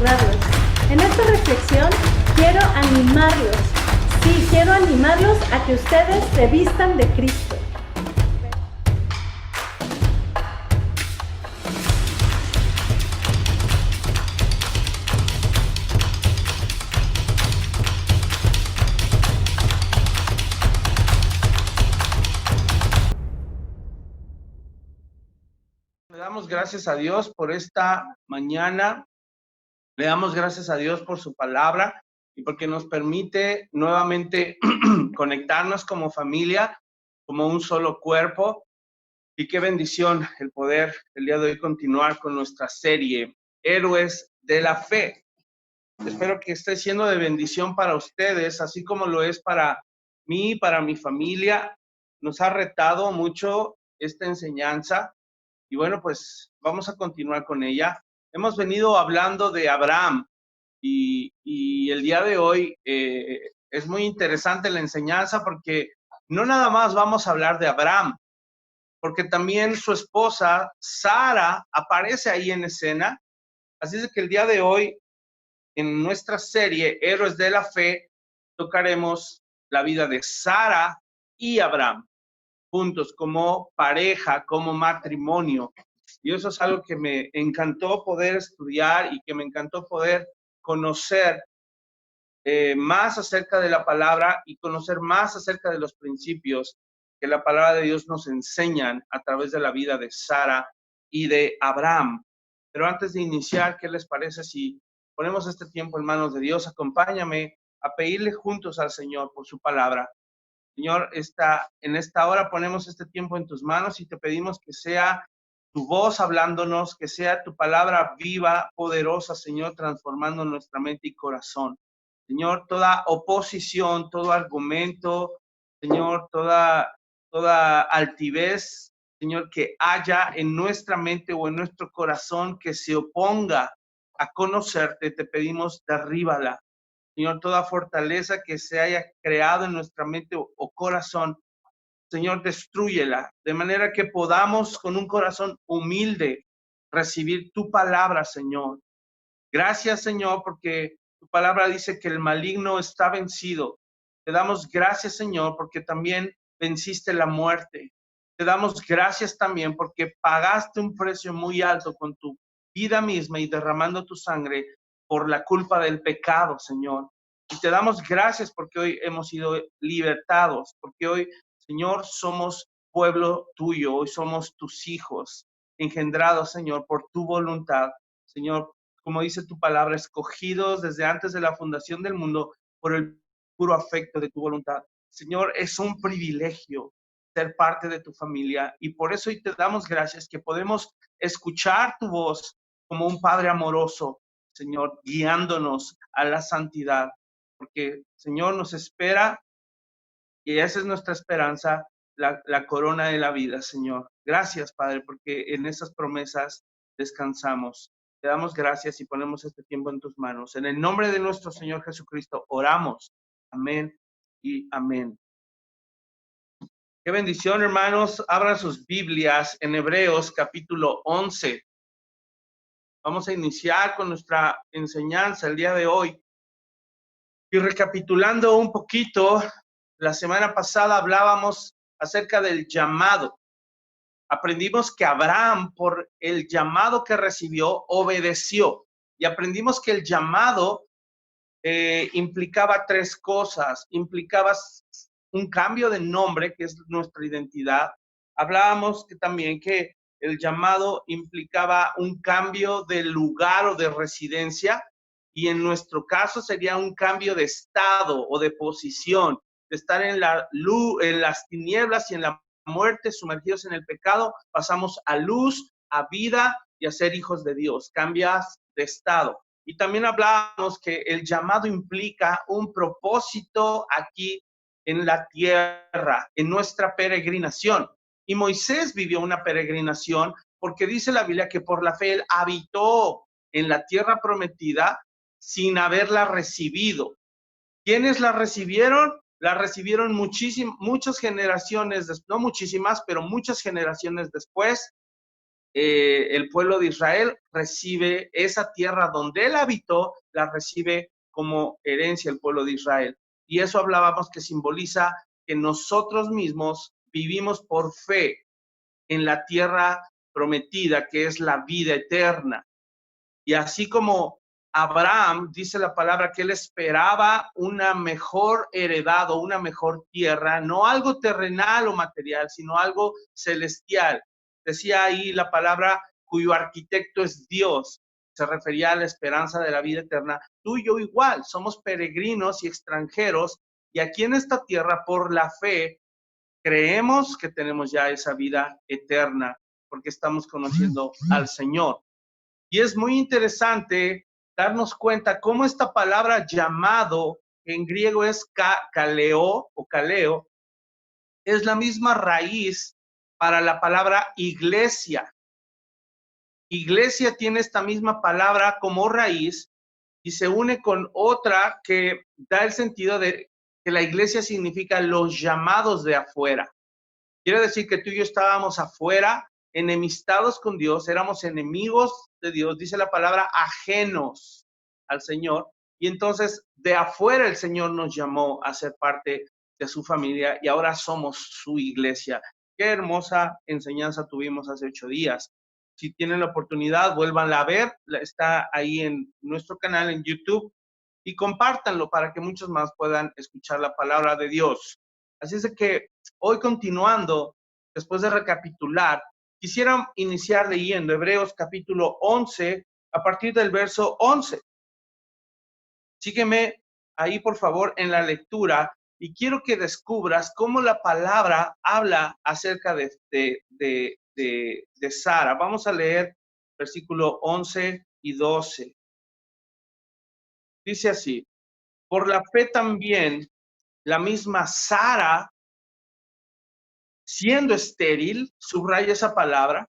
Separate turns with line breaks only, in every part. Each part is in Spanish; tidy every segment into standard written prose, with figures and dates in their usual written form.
saludarlos. En esta reflexión quiero animarlos a que ustedes se vistan de Cristo.
Le damos gracias a Dios por esta mañana. Le damos gracias a Dios por su palabra y porque nos permite nuevamente conectarnos como familia, como un solo cuerpo. Y qué bendición el poder el día de hoy continuar con nuestra serie Héroes de la Fe. Espero que esté siendo de bendición para ustedes, así como lo es para mí, para mi familia. Nos ha retado mucho esta enseñanza. Y bueno, pues vamos a continuar con ella. Hemos venido hablando de Abraham y el día de hoy es muy interesante la enseñanza porque no nada más vamos a hablar de Abraham, porque también su esposa, Sara, aparece ahí en escena. Así es que el día de hoy, en nuestra serie Héroes de la Fe, tocaremos la vida de Sara y Abraham juntos, como pareja, como matrimonio. Y eso es algo que me encantó poder estudiar y que me encantó poder conocer más acerca de la palabra y conocer más acerca de los principios que la palabra de Dios nos enseñan a través de la vida de Sara y de Abraham. Pero antes de iniciar, ¿qué les parece si ponemos este tiempo en manos de Dios? Acompáñame a pedirle juntos al Señor por su palabra. Señor, en esta hora ponemos este tiempo en tus manos y te pedimos que sea tu voz hablándonos, que sea tu palabra viva, poderosa, Señor, transformando nuestra mente y corazón. Señor, toda oposición, todo argumento, Señor, toda altivez, Señor, que haya en nuestra mente o en nuestro corazón que se oponga a conocerte, te pedimos, derríbala. Señor, toda fortaleza que se haya creado en nuestra mente o corazón, Señor, destrúyela, de manera que podamos con un corazón humilde recibir tu palabra, Señor. Gracias, Señor, porque tu palabra dice que el maligno está vencido. Te damos gracias, Señor, porque también venciste la muerte. Te damos gracias también porque pagaste un precio muy alto con tu vida misma y derramando tu sangre por la culpa del pecado, Señor. Y te damos gracias porque hoy hemos sido libertados, porque hoy, Señor, somos pueblo tuyo, hoy somos tus hijos, engendrados, Señor, por tu voluntad. Señor, como dice tu palabra, escogidos desde antes de la fundación del mundo por el puro afecto de tu voluntad. Señor, es un privilegio ser parte de tu familia y por eso hoy te damos gracias que podemos escuchar tu voz como un Padre amoroso, Señor, guiándonos a la santidad, porque, Señor, nos espera y esa es nuestra esperanza, la corona de la vida, Señor. Gracias, Padre, porque en esas promesas descansamos. Te damos gracias y ponemos este tiempo en tus manos. En el nombre de nuestro Señor Jesucristo, oramos. Amén y amén. Qué bendición, hermanos. Abran sus Biblias en Hebreos capítulo 11. Vamos a iniciar con nuestra enseñanza el día de hoy. Y recapitulando un poquito, la semana pasada hablábamos acerca del llamado. Aprendimos que Abraham, por el llamado que recibió, obedeció. Y aprendimos que el llamado implicaba tres cosas. Implicaba un cambio de nombre, que es nuestra identidad. Hablábamos que también que el llamado implicaba un cambio de lugar o de residencia. Y en nuestro caso sería un cambio de estado o de posición, de estar en la luz, en las tinieblas y en la muerte, sumergidos en el pecado, pasamos a luz, a vida y a ser hijos de Dios. Cambias de estado. Y también hablábamos que el llamado implica un propósito aquí en la tierra, en nuestra peregrinación. Y Moisés vivió una peregrinación porque dice la Biblia que por la fe él habitó en la tierra prometida sin haberla recibido. ¿Quiénes la recibieron? La recibieron muchas generaciones, no muchísimas, pero muchas generaciones después. el pueblo de Israel recibe esa tierra donde él habitó, la recibe como herencia el pueblo de Israel. Y eso hablábamos que simboliza que nosotros mismos vivimos por fe en la tierra prometida, que es la vida eterna. Y así como Abraham, dice la palabra, que él esperaba una mejor heredad o una mejor tierra, no algo terrenal o material, sino algo celestial. Decía ahí la palabra cuyo arquitecto es Dios. Se refería a la esperanza de la vida eterna. Tú y yo igual, somos peregrinos y extranjeros, y aquí en esta tierra, por la fe, creemos que tenemos ya esa vida eterna, porque estamos conociendo al Señor. Y es muy interesante darnos cuenta cómo esta palabra llamado, que en griego es kaleo o kaleo, es la misma raíz para la palabra iglesia. Iglesia tiene esta misma palabra como raíz y se une con otra que da el sentido de que la iglesia significa los llamados de afuera. Quiere decir que tú y yo estábamos afuera, enemistados con Dios, éramos enemigos de Dios, dice la palabra, ajenos al Señor. Y entonces de afuera el Señor nos llamó a ser parte de su familia y ahora somos su iglesia. Qué hermosa enseñanza tuvimos hace 8 días. Si tienen la oportunidad, vuélvanla a ver. Está ahí en nuestro canal en YouTube y compártanlo para que muchos más puedan escuchar la palabra de Dios. Así es de que hoy, continuando, después de recapitular, quisiera iniciar leyendo Hebreos capítulo 11 a partir del verso 11. Sígueme ahí, por favor, en la lectura y quiero que descubras cómo la palabra habla acerca de Sara. Vamos a leer versículo 11 y 12. Dice así: por la fe también la misma Sara, siendo estéril, subraya esa palabra,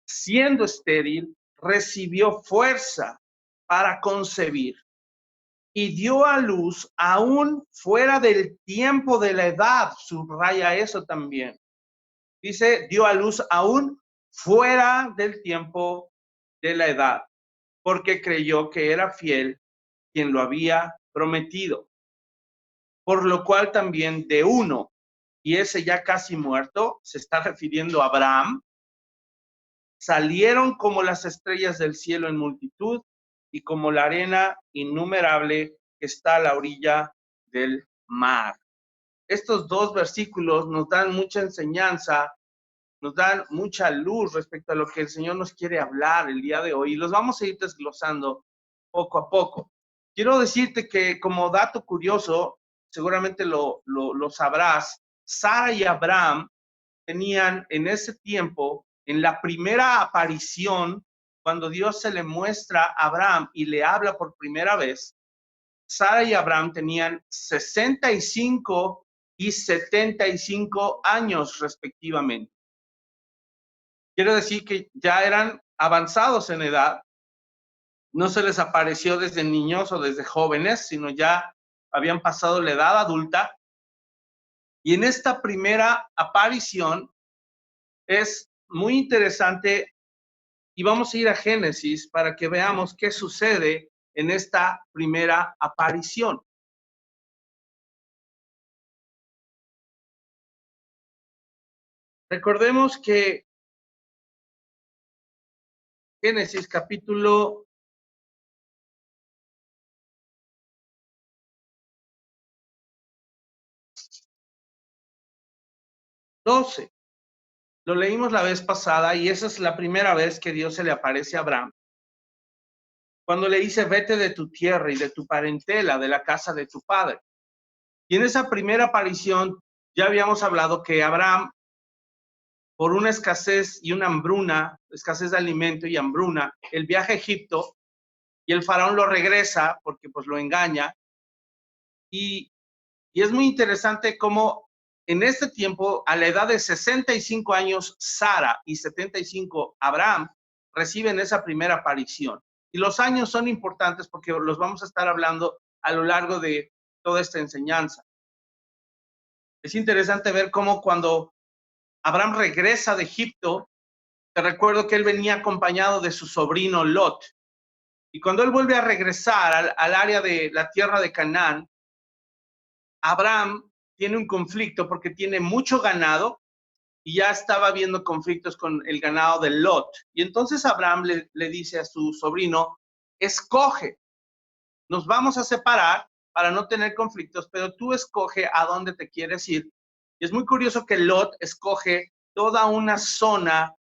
siendo estéril, recibió fuerza para concebir y dio a luz aún fuera del tiempo de la edad, subraya eso también. Dice, dio a luz aún fuera del tiempo de la edad, porque creyó que era fiel quien lo había prometido. Por lo cual también de uno, y ese ya casi muerto, se está refiriendo a Abraham, salieron como las estrellas del cielo en multitud y como la arena innumerable que está a la orilla del mar. Estos dos versículos nos dan mucha enseñanza, nos dan mucha luz respecto a lo que el Señor nos quiere hablar el día de hoy y los vamos a ir desglosando poco a poco. Quiero decirte que como dato curioso, seguramente lo sabrás, Sara y Abraham tenían en ese tiempo, en la primera aparición, cuando Dios se le muestra a Abraham y le habla por primera vez, Sara y Abraham tenían 65 y 75 años respectivamente. Quiero decir que ya eran avanzados en edad, no se les apareció desde niños o desde jóvenes, sino ya habían pasado la edad adulta. Y en esta primera aparición es muy interesante y vamos a ir a Génesis para que veamos qué sucede en esta primera aparición. Recordemos que Génesis capítulo 12. Lo leímos la vez pasada y esa es la primera vez que Dios se le aparece a Abraham. Cuando le dice, vete de tu tierra y de tu parentela, de la casa de tu padre. Y en esa primera aparición ya habíamos hablado que Abraham, por una escasez y una hambruna, escasez de alimento y hambruna, él viaja a Egipto y el faraón lo regresa porque pues lo engaña. Y es muy interesante cómo en este tiempo, a la edad de 65 años, Sara y 75 Abraham reciben esa primera aparición. Y los años son importantes porque los vamos a estar hablando a lo largo de toda esta enseñanza. Es interesante ver cómo cuando Abraham regresa de Egipto, te recuerdo que él venía acompañado de su sobrino Lot. Y cuando él vuelve a regresar al área de la tierra de Canaán, Abraham tiene un conflicto porque tiene mucho ganado y ya estaba habiendo conflictos con el ganado de Lot. Y entonces Abraham le dice a su sobrino, escoge, nos vamos a separar para no tener conflictos, pero tú escoge a dónde te quieres ir. Y es muy curioso que Lot escoge toda una zona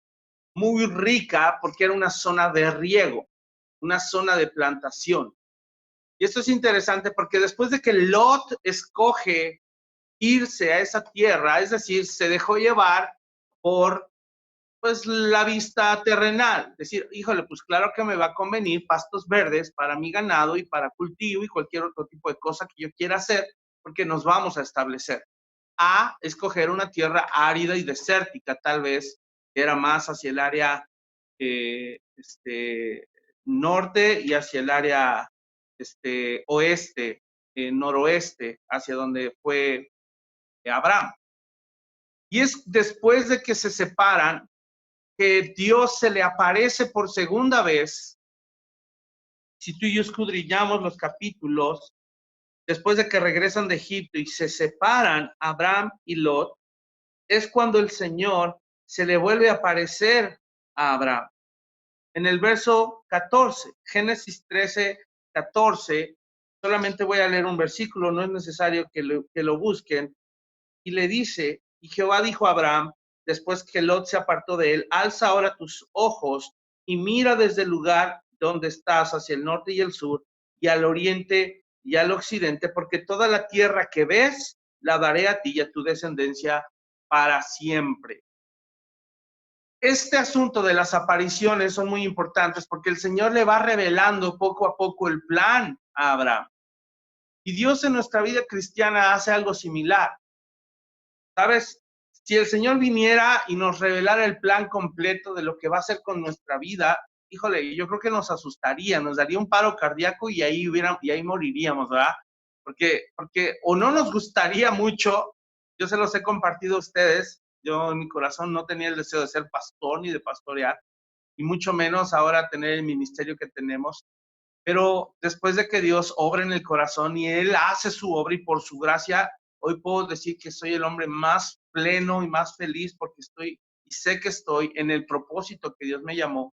muy rica porque era una zona de riego, una zona de plantación. Y esto es interesante porque después de que Lot escoge irse a esa tierra, es decir, se dejó llevar por pues la vista terrenal, decir, híjole, pues claro que me va a convenir pastos verdes para mi ganado y para cultivo y cualquier otro tipo de cosa que yo quiera hacer, porque nos vamos a establecer. A escoger una tierra árida y desértica, tal vez, que era más hacia el área norte y hacia el área oeste, noroeste, hacia donde fue Abraham. Y es después de que se separan que Dios se le aparece por segunda vez. Si tú y yo escudriñamos los capítulos, después de que regresan de Egipto y se separan Abraham y Lot, es cuando el Señor se le vuelve a aparecer a Abraham. En el verso 14, Génesis 13, 14, solamente voy a leer un versículo, no es necesario que lo busquen, y le dice, y Jehová dijo a Abraham, después que Lot se apartó de él, alza ahora tus ojos y mira desde el lugar donde estás hacia el norte y el sur, y al oriente y al occidente, porque toda la tierra que ves la daré a ti y a tu descendencia para siempre. Este asunto de las apariciones son muy importantes porque el Señor le va revelando poco a poco el plan a Abraham. Y Dios en nuestra vida cristiana hace algo similar. ¿Sabes? Si el Señor viniera y nos revelara el plan completo de lo que va a hacer con nuestra vida, híjole, yo creo que nos asustaría, nos daría un paro cardíaco y ahí moriríamos, ¿verdad? Porque o no nos gustaría mucho, yo se los he compartido a ustedes, yo en mi corazón no tenía el deseo de ser pastor ni de pastorear, y mucho menos ahora tener el ministerio que tenemos, pero después de que Dios obra en el corazón y Él hace su obra y por su gracia, hoy puedo decir que soy el hombre más pleno y más feliz porque estoy y sé que estoy en el propósito que Dios me llamó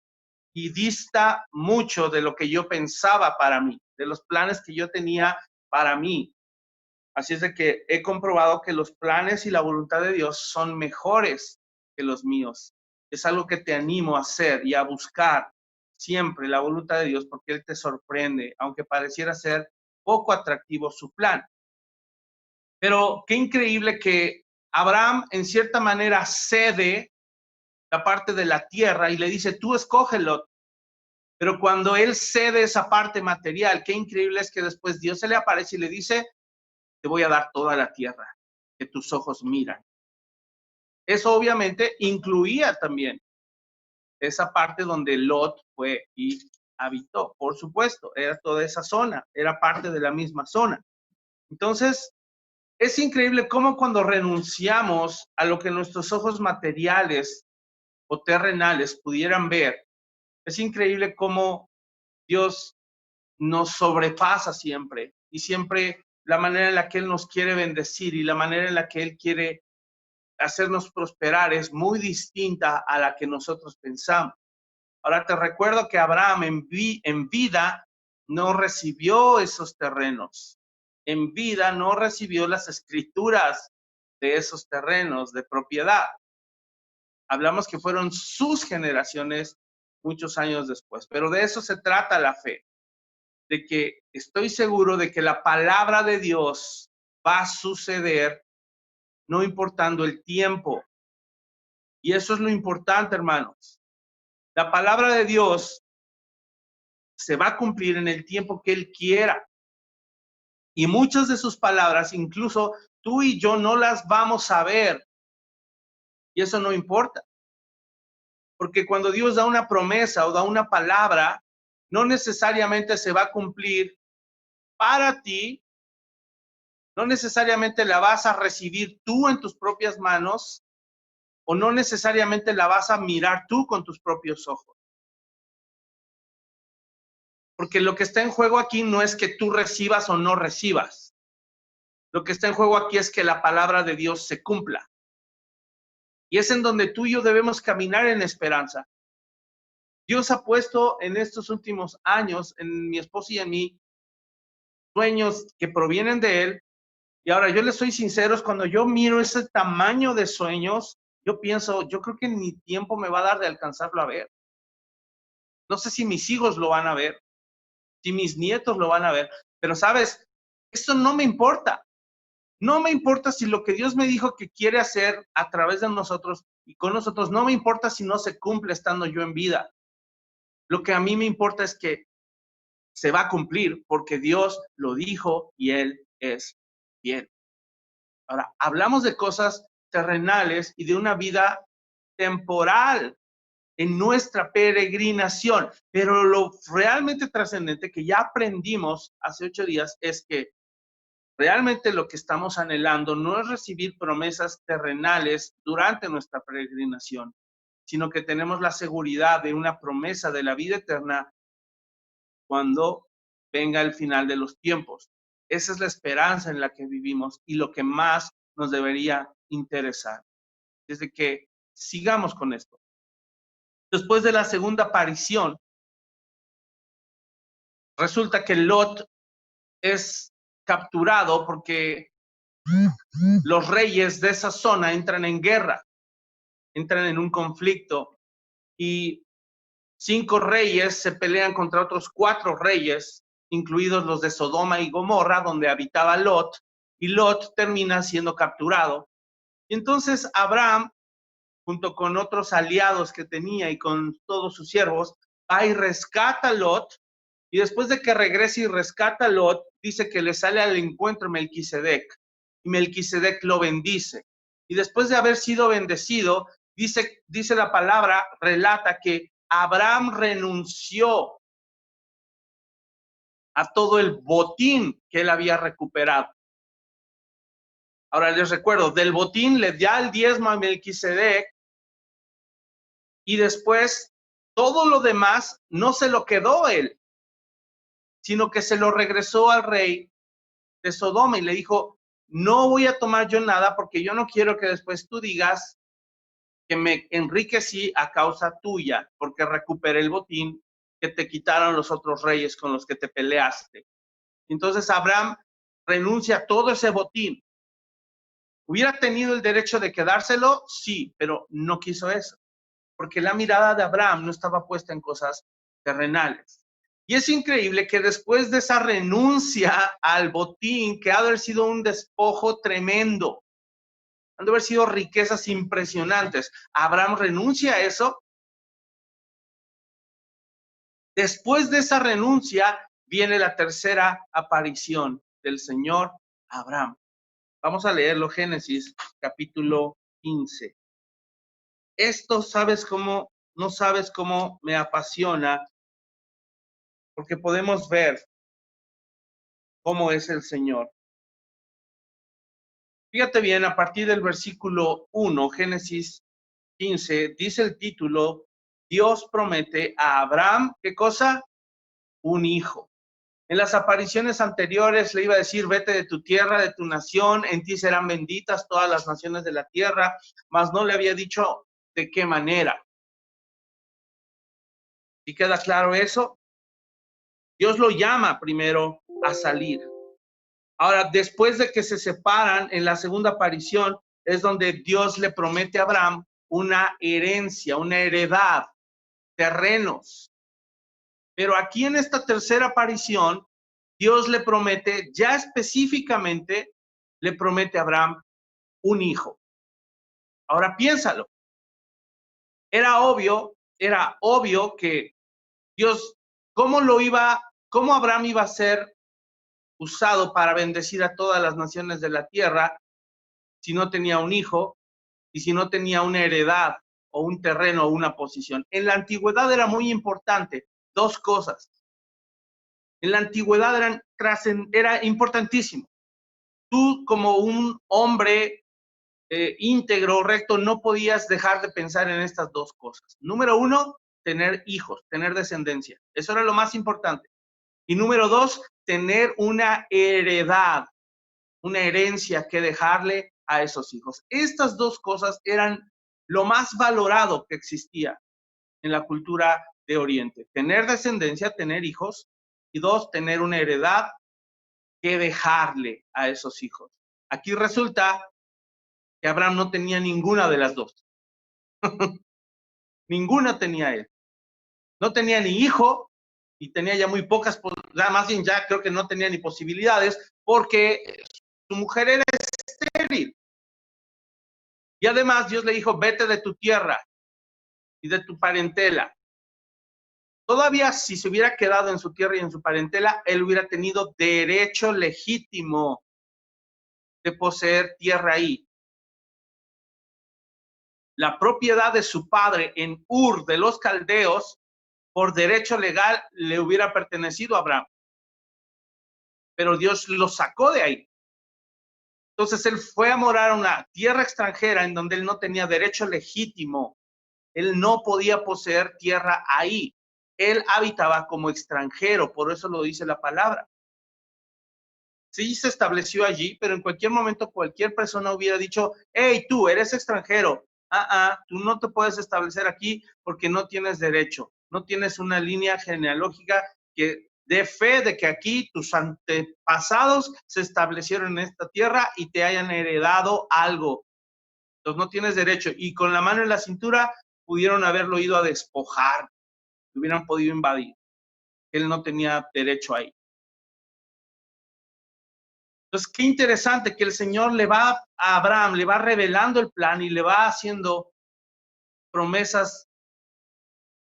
y dista mucho de lo que yo pensaba para mí, de los planes que yo tenía para mí. Así es de que he comprobado que los planes y la voluntad de Dios son mejores que los míos. Es algo que te animo a hacer y a buscar siempre la voluntad de Dios porque Él te sorprende, aunque pareciera ser poco atractivo su plan. Pero qué increíble que Abraham en cierta manera cede la parte de la tierra y le dice, tú escógelo. Pero cuando él cede esa parte material, qué increíble es que después Dios se le aparece y le dice, te voy a dar toda la tierra que tus ojos miran. Eso obviamente incluía también esa parte donde Lot fue y habitó, por supuesto, era toda esa zona, era parte de la misma zona. Entonces, es increíble cómo cuando renunciamos a lo que nuestros ojos materiales o terrenales pudieran ver, es increíble cómo Dios nos sobrepasa siempre y siempre la manera en la que Él nos quiere bendecir y la manera en la que Él quiere hacernos prosperar es muy distinta a la que nosotros pensamos. Ahora te recuerdo que Abraham en vida no recibió esos terrenos. En vida no recibió las escrituras de esos terrenos de propiedad. Hablamos que fueron sus generaciones muchos años después, pero de eso se trata la fe, de que estoy seguro de que la palabra de Dios va a suceder no importando el tiempo. Y eso es lo importante, hermanos. La palabra de Dios se va a cumplir en el tiempo que Él quiera. Y muchas de sus palabras, incluso tú y yo no las vamos a ver. Y eso no importa. Porque cuando Dios da una promesa o da una palabra, no necesariamente se va a cumplir para ti, no necesariamente la vas a recibir tú en tus propias manos, o no necesariamente la vas a mirar tú con tus propios ojos. Porque lo que está en juego aquí no es que tú recibas o no recibas. Lo que está en juego aquí es que la palabra de Dios se cumpla. Y es en donde tú y yo debemos caminar en esperanza. Dios ha puesto en estos últimos años, en mi esposa y en mí, sueños que provienen de Él. Y ahora yo les soy sincero, cuando yo miro ese tamaño de sueños, yo pienso, yo creo que ni tiempo me va a dar de alcanzarlo a ver. No sé si mis hijos lo van a ver, si mis nietos lo van a ver, pero sabes, esto no me importa. No me importa si lo que Dios me dijo que quiere hacer a través de nosotros y con nosotros, no me importa si no se cumple estando yo en vida. Lo que a mí me importa es que se va a cumplir porque Dios lo dijo y Él es fiel. Ahora, hablamos de cosas terrenales y de una vida temporal en nuestra peregrinación, pero lo realmente trascendente que ya aprendimos hace 8 días es que realmente lo que estamos anhelando no es recibir promesas terrenales durante nuestra peregrinación, sino que tenemos la seguridad de una promesa de la vida eterna cuando venga el final de los tiempos. Esa es la esperanza en la que vivimos y lo que más nos debería interesar. Desde que sigamos con esto. Después de la segunda aparición, resulta que Lot es capturado porque los reyes de esa zona entran en guerra, entran en un conflicto y 5 reyes se pelean contra otros 4 reyes, incluidos los de Sodoma y Gomorra, donde habitaba Lot, y Lot termina siendo capturado. Y entonces Abraham, junto con otros aliados que tenía y con todos sus siervos, va y rescata a Lot, y después de que regresa y rescata a Lot, dice que le sale al encuentro Melquisedec, y Melquisedec lo bendice. Y después de haber sido bendecido, dice la palabra, relata que Abraham renunció a todo el botín que él había recuperado. Ahora les recuerdo, del botín le da el diezmo a Melquisedec y después todo lo demás no se lo quedó él, sino que se lo regresó al rey de Sodoma y le dijo, no voy a tomar yo nada porque yo no quiero que después tú digas que me enriquecí a causa tuya, porque recuperé el botín que te quitaron los otros reyes con los que te peleaste. Entonces Abraham renuncia a todo ese botín. ¿Hubiera tenido el derecho de quedárselo? Sí, pero no quiso eso, porque la mirada de Abraham no estaba puesta en cosas terrenales. Y es increíble que después de esa renuncia al botín, que ha de haber sido un despojo tremendo, han de haber sido riquezas impresionantes, Abraham renuncia a eso. Después de esa renuncia viene la tercera aparición del Señor a Abraham. Vamos a leerlo, Génesis capítulo 15. Esto no sabes cómo me apasiona, porque podemos ver cómo es el Señor. Fíjate bien, a partir del versículo 1, Génesis 15, dice el título, Dios promete a Abraham, ¿qué cosa? Un hijo. En las apariciones anteriores le iba a decir, vete de tu tierra, de tu nación, en ti serán benditas todas las naciones de la tierra, mas no le había dicho de qué manera. ¿Y queda claro eso? Dios lo llama primero a salir. Ahora, después de que se separan en la segunda aparición, es donde Dios le promete a Abraham una herencia, una heredad, terrenos. Pero aquí en esta tercera aparición, Dios le promete, ya específicamente, le promete a Abraham un hijo. Ahora piénsalo. Era obvio que Dios, cómo Abraham iba a ser usado para bendecir a todas las naciones de la tierra si no tenía un hijo y si no tenía una heredad o un terreno o una posición. En la antigüedad era muy importante 2 cosas. En la antigüedad era importantísimo. Tú como un hombre íntegro, recto, no podías dejar de pensar en estas dos cosas. Número uno, tener hijos, tener descendencia. Eso era lo más importante. Y número dos, tener una heredad, una herencia que dejarle a esos hijos. Estas dos cosas eran lo más valorado que existía en la cultura de Oriente. Tener descendencia, tener hijos, y dos, tener una heredad que dejarle a esos hijos. Aquí resulta que Abraham no tenía ninguna de las dos. Ninguna tenía él. No tenía ni hijo y tenía ya muy pocas, más bien ya creo que no tenía ni posibilidades porque su mujer era estéril. Y además Dios le dijo, vete de tu tierra y de tu parentela. Todavía si se hubiera quedado en su tierra y en su parentela, él hubiera tenido derecho legítimo de poseer tierra ahí. La propiedad de su padre en Ur de los Caldeos, por derecho legal, le hubiera pertenecido a Abraham. Pero Dios lo sacó de ahí. Entonces él fue a morar a una tierra extranjera en donde él no tenía derecho legítimo. Él no podía poseer tierra ahí. Él habitaba como extranjero, por eso lo dice la palabra. Sí se estableció allí, pero en cualquier momento cualquier persona hubiera dicho, hey, tú eres extranjero. Tú no te puedes establecer aquí porque no tienes derecho. No tienes una línea genealógica que dé fe de que aquí tus antepasados se establecieron en esta tierra y te hayan heredado algo. Entonces no tienes derecho. Y con la mano en la cintura pudieron haberlo ido a despojar. Hubieran podido invadir. Él no tenía derecho ahí. Entonces, qué interesante que el Señor le va a Abraham, le va revelando el plan y le va haciendo promesas.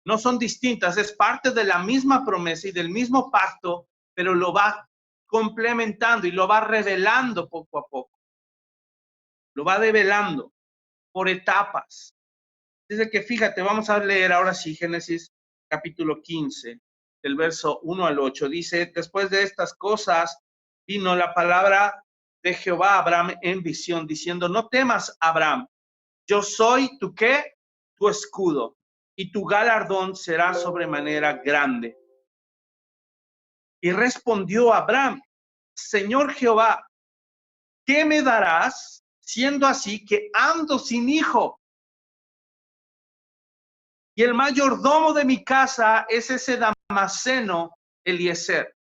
No son distintas, es parte de la misma promesa y del mismo pacto, pero lo va complementando y lo va revelando poco a poco. Lo va develando por etapas. Dice que fíjate, vamos a leer ahora sí Génesis capítulo 15, del verso 1 al 8. Dice, después de estas cosas vino la palabra de Jehová a Abraham en visión, diciendo, no temas, Abraham, yo soy tu ¿qué? Tu escudo, y tu galardón será sobremanera grande. Y respondió Abraham, Señor Jehová, ¿qué me darás siendo así que ando sin hijo? Y el mayordomo de mi casa es ese Damaseno Eliezer.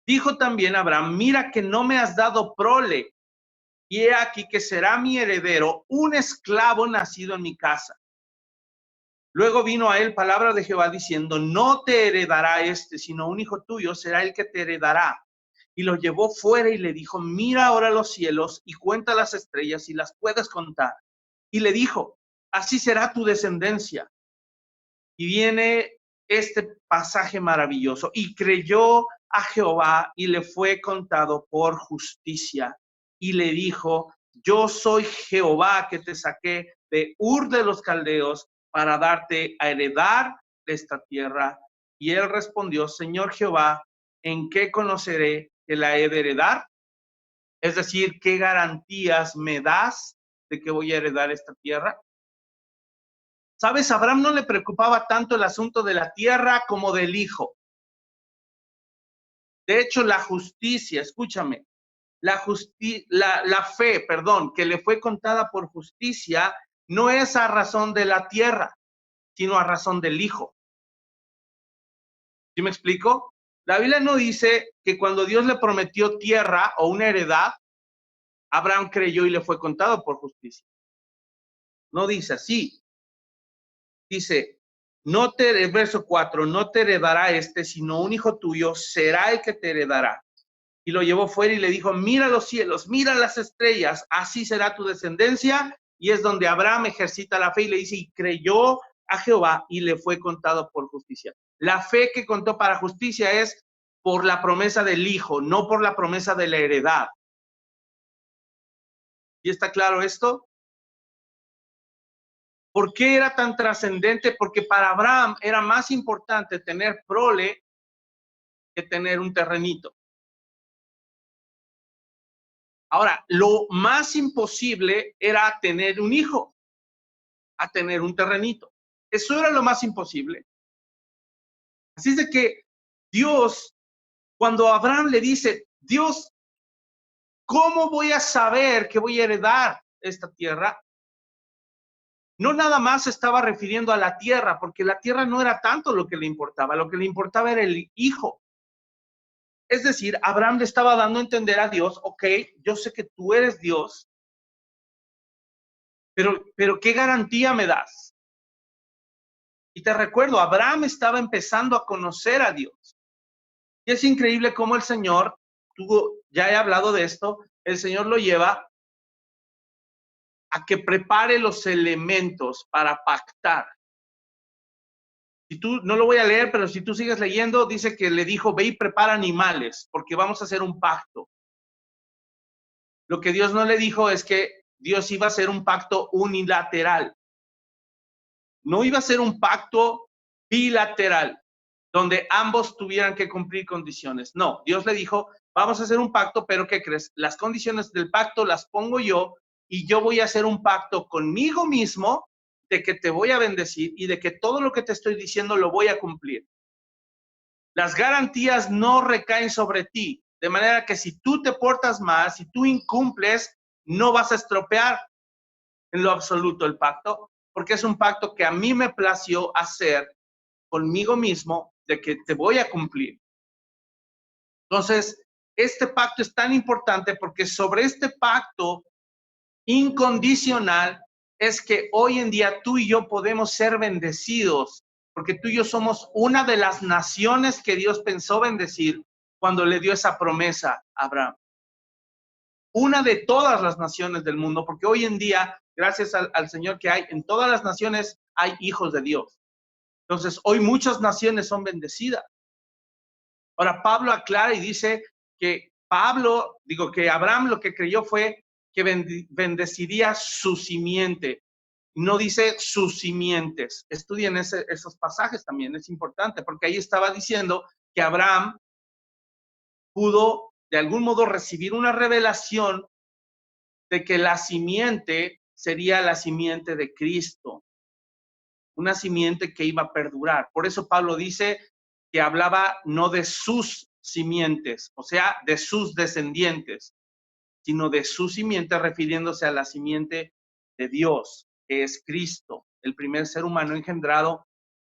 Dijo también Abraham, mira que no me has dado prole, y he aquí que será mi heredero un esclavo nacido en mi casa. Luego vino a él palabra de Jehová diciendo, no te heredará este, sino un hijo tuyo será el que te heredará. Y lo llevó fuera y le dijo, mira ahora los cielos y cuenta las estrellas y las puedes contar. Y le dijo, así será tu descendencia. Y viene este pasaje maravilloso. Y creyó a Jehová y le fue contado por justicia. Y le dijo, yo soy Jehová que te saqué de Ur de los Caldeos para darte a heredar esta tierra. Y él respondió, Señor Jehová, ¿en qué conoceré que la he de heredar? Es decir, ¿qué garantías me das de que voy a heredar esta tierra? ¿Sabes? A Abraham no le preocupaba tanto el asunto de la tierra como del hijo. De hecho, la justicia, escúchame, la fe, que le fue contada por justicia, no es a razón de la tierra, sino a razón del hijo. ¿Sí me explico? La Biblia no dice que cuando Dios le prometió tierra o una heredad, Abraham creyó y le fue contado por justicia. No dice así. Dice, el verso 4, no te heredará este, sino un hijo tuyo será el que te heredará. Y lo llevó fuera y le dijo, mira los cielos, mira las estrellas, así será tu descendencia. Y es donde Abraham ejercita la fe y le dice, y creyó a Jehová y le fue contado por justicia. La fe que contó para justicia es por la promesa del hijo, no por la promesa de la heredad. ¿Y está claro esto? ¿Por qué era tan trascendente? Porque para Abraham era más importante tener prole que tener un terrenito. Ahora, lo más imposible era tener un hijo, a tener un terrenito. Eso era lo más imposible. Así es de que Dios, cuando Abraham le dice, Dios, ¿cómo voy a saber que voy a heredar esta tierra? No nada más se estaba refiriendo a la tierra, porque la tierra no era tanto lo que le importaba era el hijo. Es decir, Abraham le estaba dando a entender a Dios, ok, yo sé que tú eres Dios, pero ¿qué garantía me das? Y te recuerdo, Abraham estaba empezando a conocer a Dios. Y es increíble cómo el Señor, ya he hablado de esto, el Señor lo lleva a que prepare los elementos para pactar. Si tú, no lo voy a leer, pero si tú sigues leyendo, dice que le dijo, ve y prepara animales, porque vamos a hacer un pacto. Lo que Dios no le dijo es que Dios iba a hacer un pacto unilateral. No iba a ser un pacto bilateral, donde ambos tuvieran que cumplir condiciones. No, Dios le dijo, vamos a hacer un pacto, pero ¿qué crees? Las condiciones del pacto las pongo yo y yo voy a hacer un pacto conmigo mismo de que te voy a bendecir y de que todo lo que te estoy diciendo lo voy a cumplir. Las garantías no recaen sobre ti, de manera que si tú te portas mal, si tú incumples, no vas a estropear en lo absoluto el pacto, porque es un pacto que a mí me plació hacer conmigo mismo de que te voy a cumplir. Entonces, este pacto es tan importante porque sobre este pacto incondicional es que hoy en día tú y yo podemos ser bendecidos, porque tú y yo somos una de las naciones que Dios pensó bendecir cuando le dio esa promesa a Abraham. Una de todas las naciones del mundo, porque hoy en día, gracias al Señor que hay, en todas las naciones hay hijos de Dios. Entonces, hoy muchas naciones son bendecidas. Ahora, Pablo aclara y dice que que Abraham lo que creyó fue que bendeciría su simiente. No dice sus simientes. Estudien esos pasajes también, es importante, porque ahí estaba diciendo que Abraham pudo de algún modo recibir una revelación de que la simiente sería la simiente de Cristo, una simiente que iba a perdurar. Por eso Pablo dice que hablaba no de sus simientes, o sea, de sus descendientes, sino de su simiente, refiriéndose a la simiente de Dios, que es Cristo, el primer ser humano engendrado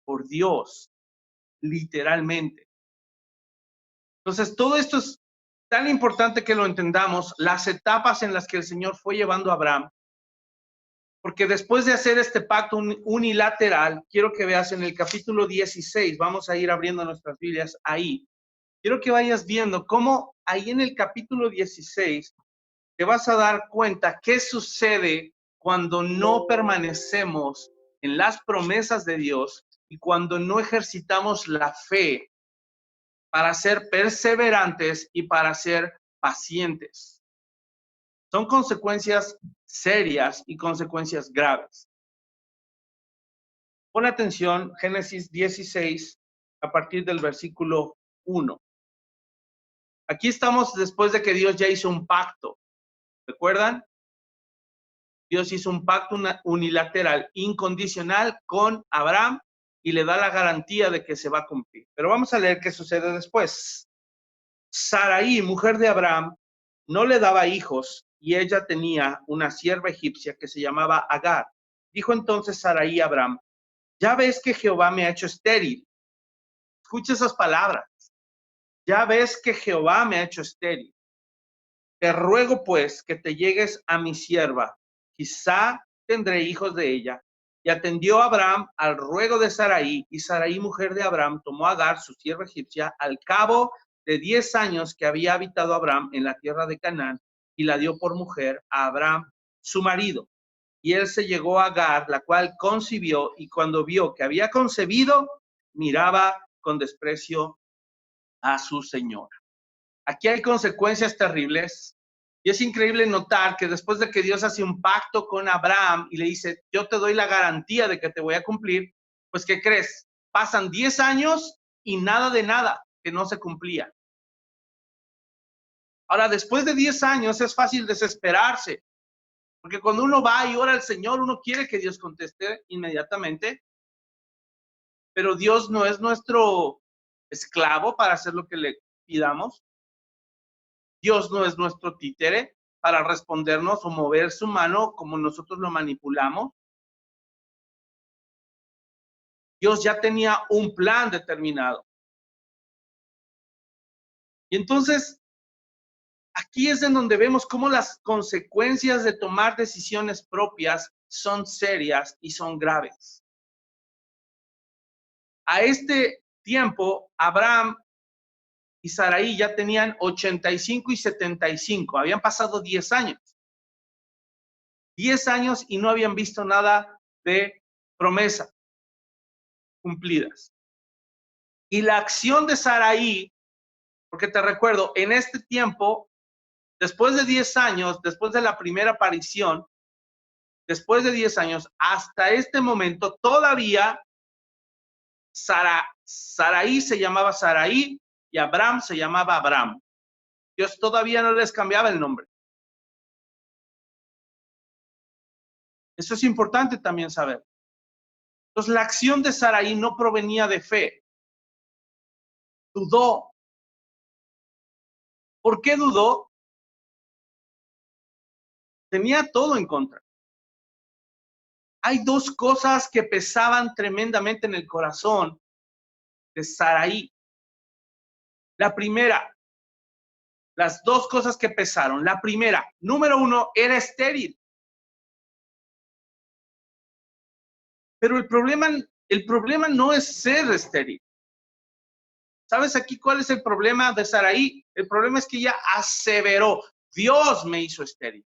por Dios, literalmente. Entonces, todo esto es tan importante que lo entendamos, las etapas en las que el Señor fue llevando a Abraham, porque después de hacer este pacto unilateral, quiero que veas en el capítulo 16, vamos a ir abriendo nuestras Biblias ahí. Quiero que vayas viendo cómo ahí en el capítulo 16 te vas a dar cuenta qué sucede cuando no permanecemos en las promesas de Dios y cuando no ejercitamos la fe para ser perseverantes y para ser pacientes. Son consecuencias serias y consecuencias graves. Pon atención, Génesis 16, a partir del versículo 1. Aquí estamos después de que Dios ya hizo un pacto. ¿Recuerdan? Dios hizo un pacto unilateral, incondicional con Abraham y le da la garantía de que se va a cumplir. Pero vamos a leer qué sucede después. Sarai, mujer de Abraham, no le daba hijos y ella tenía una sierva egipcia que se llamaba Agar. Dijo entonces Sarai a Abraham, ya ves que Jehová me ha hecho estéril. Escucha esas palabras. Ya ves que Jehová me ha hecho estéril. Te ruego pues que te llegues a mi sierva, quizá tendré hijos de ella. Y atendió Abraham al ruego de Sarai, y Sarai, mujer de Abraham, tomó a Agar, su sierva egipcia, al cabo de 10 años que había habitado Abraham en la tierra de Canaán, y la dio por mujer a Abraham, su marido. Y él se llegó a Agar, la cual concibió, y cuando vio que había concebido, miraba con desprecio a su señora. Aquí hay consecuencias terribles y es increíble notar que después de que Dios hace un pacto con Abraham y le dice, yo te doy la garantía de que te voy a cumplir, pues ¿qué crees? Pasan 10 años y nada de nada que no se cumplía. Ahora, después de 10 años es fácil desesperarse, porque cuando uno va y ora al Señor, uno quiere que Dios conteste inmediatamente, pero Dios no es nuestro esclavo para hacer lo que le pidamos. Dios no es nuestro títere para respondernos o mover su mano como nosotros lo manipulamos. Dios ya tenía un plan determinado. Y entonces, aquí es en donde vemos cómo las consecuencias de tomar decisiones propias son serias y son graves. A este tiempo, Abraham y Sarai ya tenían 85 y 75. Habían pasado 10 años. 10 años y no habían visto nada de promesa cumplidas. Y la acción de Sarai, porque te recuerdo, en este tiempo, después de 10 años, después de la primera aparición, después de 10 años, hasta este momento, todavía Sarai se llamaba Sarai y Abraham se llamaba Abraham. Dios todavía no les cambiaba el nombre. Eso es importante también saber. Entonces, la acción de Sarai no provenía de fe. Dudó. ¿Por qué dudó? Tenía todo en contra. Hay dos cosas que pesaban tremendamente en el corazón de Sarai. La primera, las dos cosas que pesaron. La primera, número uno, era estéril. Pero el problema no es ser estéril. ¿Sabes aquí cuál es el problema de Sarai? El problema es que ella aseveró, Dios me hizo estéril.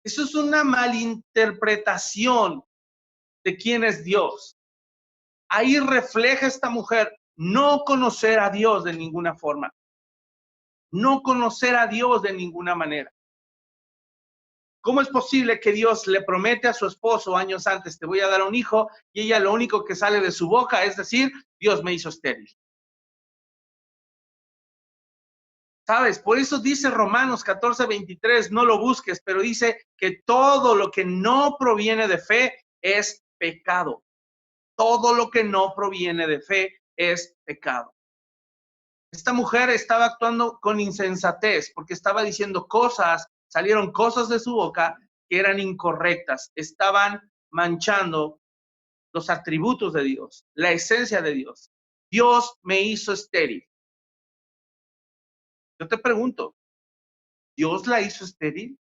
Eso es una malinterpretación de quién es Dios. Ahí refleja esta mujer no conocer a Dios de ninguna forma. No conocer a Dios de ninguna manera. ¿Cómo es posible que Dios le promete a su esposo años antes, te voy a dar un hijo, y ella lo único que sale de su boca es decir, Dios me hizo estéril? ¿Sabes? Por eso dice Romanos 14:23, no lo busques, pero dice que todo lo que no proviene de fe es pecado. Todo lo que no proviene de fe es pecado. Esta mujer estaba actuando con insensatez porque estaba diciendo cosas, salieron cosas de su boca que eran incorrectas, estaban manchando los atributos de Dios, la esencia de Dios. Dios me hizo estéril. Yo te pregunto, ¿Dios la hizo estéril?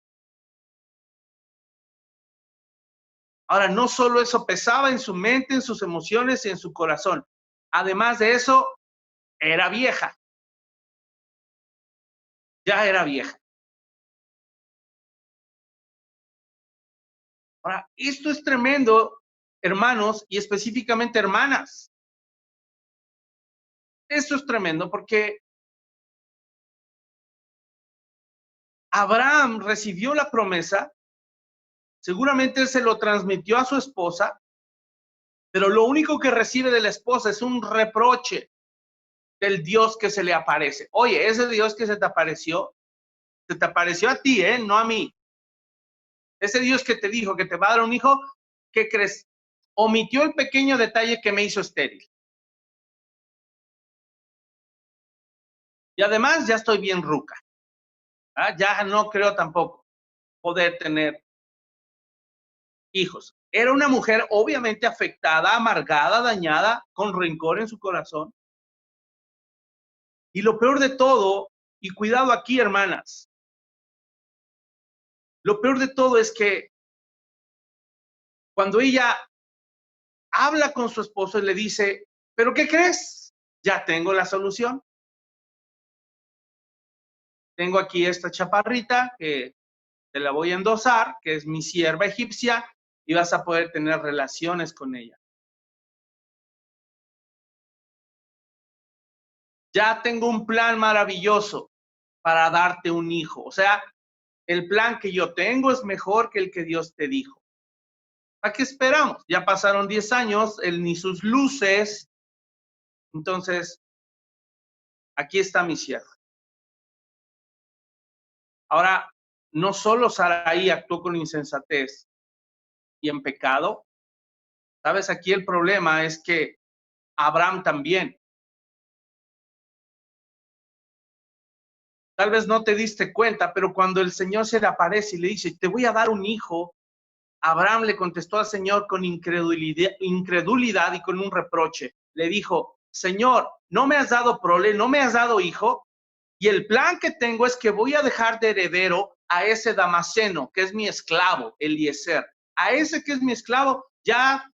Ahora, no solo eso pesaba en su mente, en sus emociones y en su corazón. Además de eso, era vieja. Ya era vieja. Ahora, esto es tremendo, hermanos, y específicamente hermanas. Esto es tremendo porque Abraham recibió la promesa, seguramente se lo transmitió a su esposa, pero lo único que recibe de la esposa es un reproche del Dios que se le aparece. Oye, ese Dios que se te apareció a ti, no a mí. Ese Dios que te dijo que te va a dar un hijo, ¿qué crees? Omitió el pequeño detalle que me hizo estéril. Y además ya estoy bien ruca. Ya no creo tampoco poder tener hijos. Era una mujer obviamente afectada, amargada, dañada, con rencor en su corazón. Y lo peor de todo, y cuidado aquí, hermanas, lo peor de todo es que cuando ella habla con su esposo y le dice, ¿pero qué crees? Ya tengo la solución. Tengo aquí esta chaparrita que te la voy a endosar, que es mi sierva egipcia, y vas a poder tener relaciones con ella. Ya tengo un plan maravilloso para darte un hijo. O sea, el plan que yo tengo es mejor que el que Dios te dijo. ¿A qué esperamos? Ya pasaron 10 años, él ni sus luces. Entonces, aquí está mi sierva. Ahora, no solo Sarai actuó con insensatez y en pecado, ¿sabes? Aquí el problema es que Abraham también. Tal vez no te diste cuenta, pero cuando el Señor se le aparece y le dice, te voy a dar un hijo, Abraham le contestó al Señor con incredulidad y con un reproche. Le dijo, Señor, no me has dado prole, no me has dado hijo, y el plan que tengo es que voy a dejar de heredero a ese Damaseno, que es mi esclavo, Eliezer. A ese que es mi esclavo, ya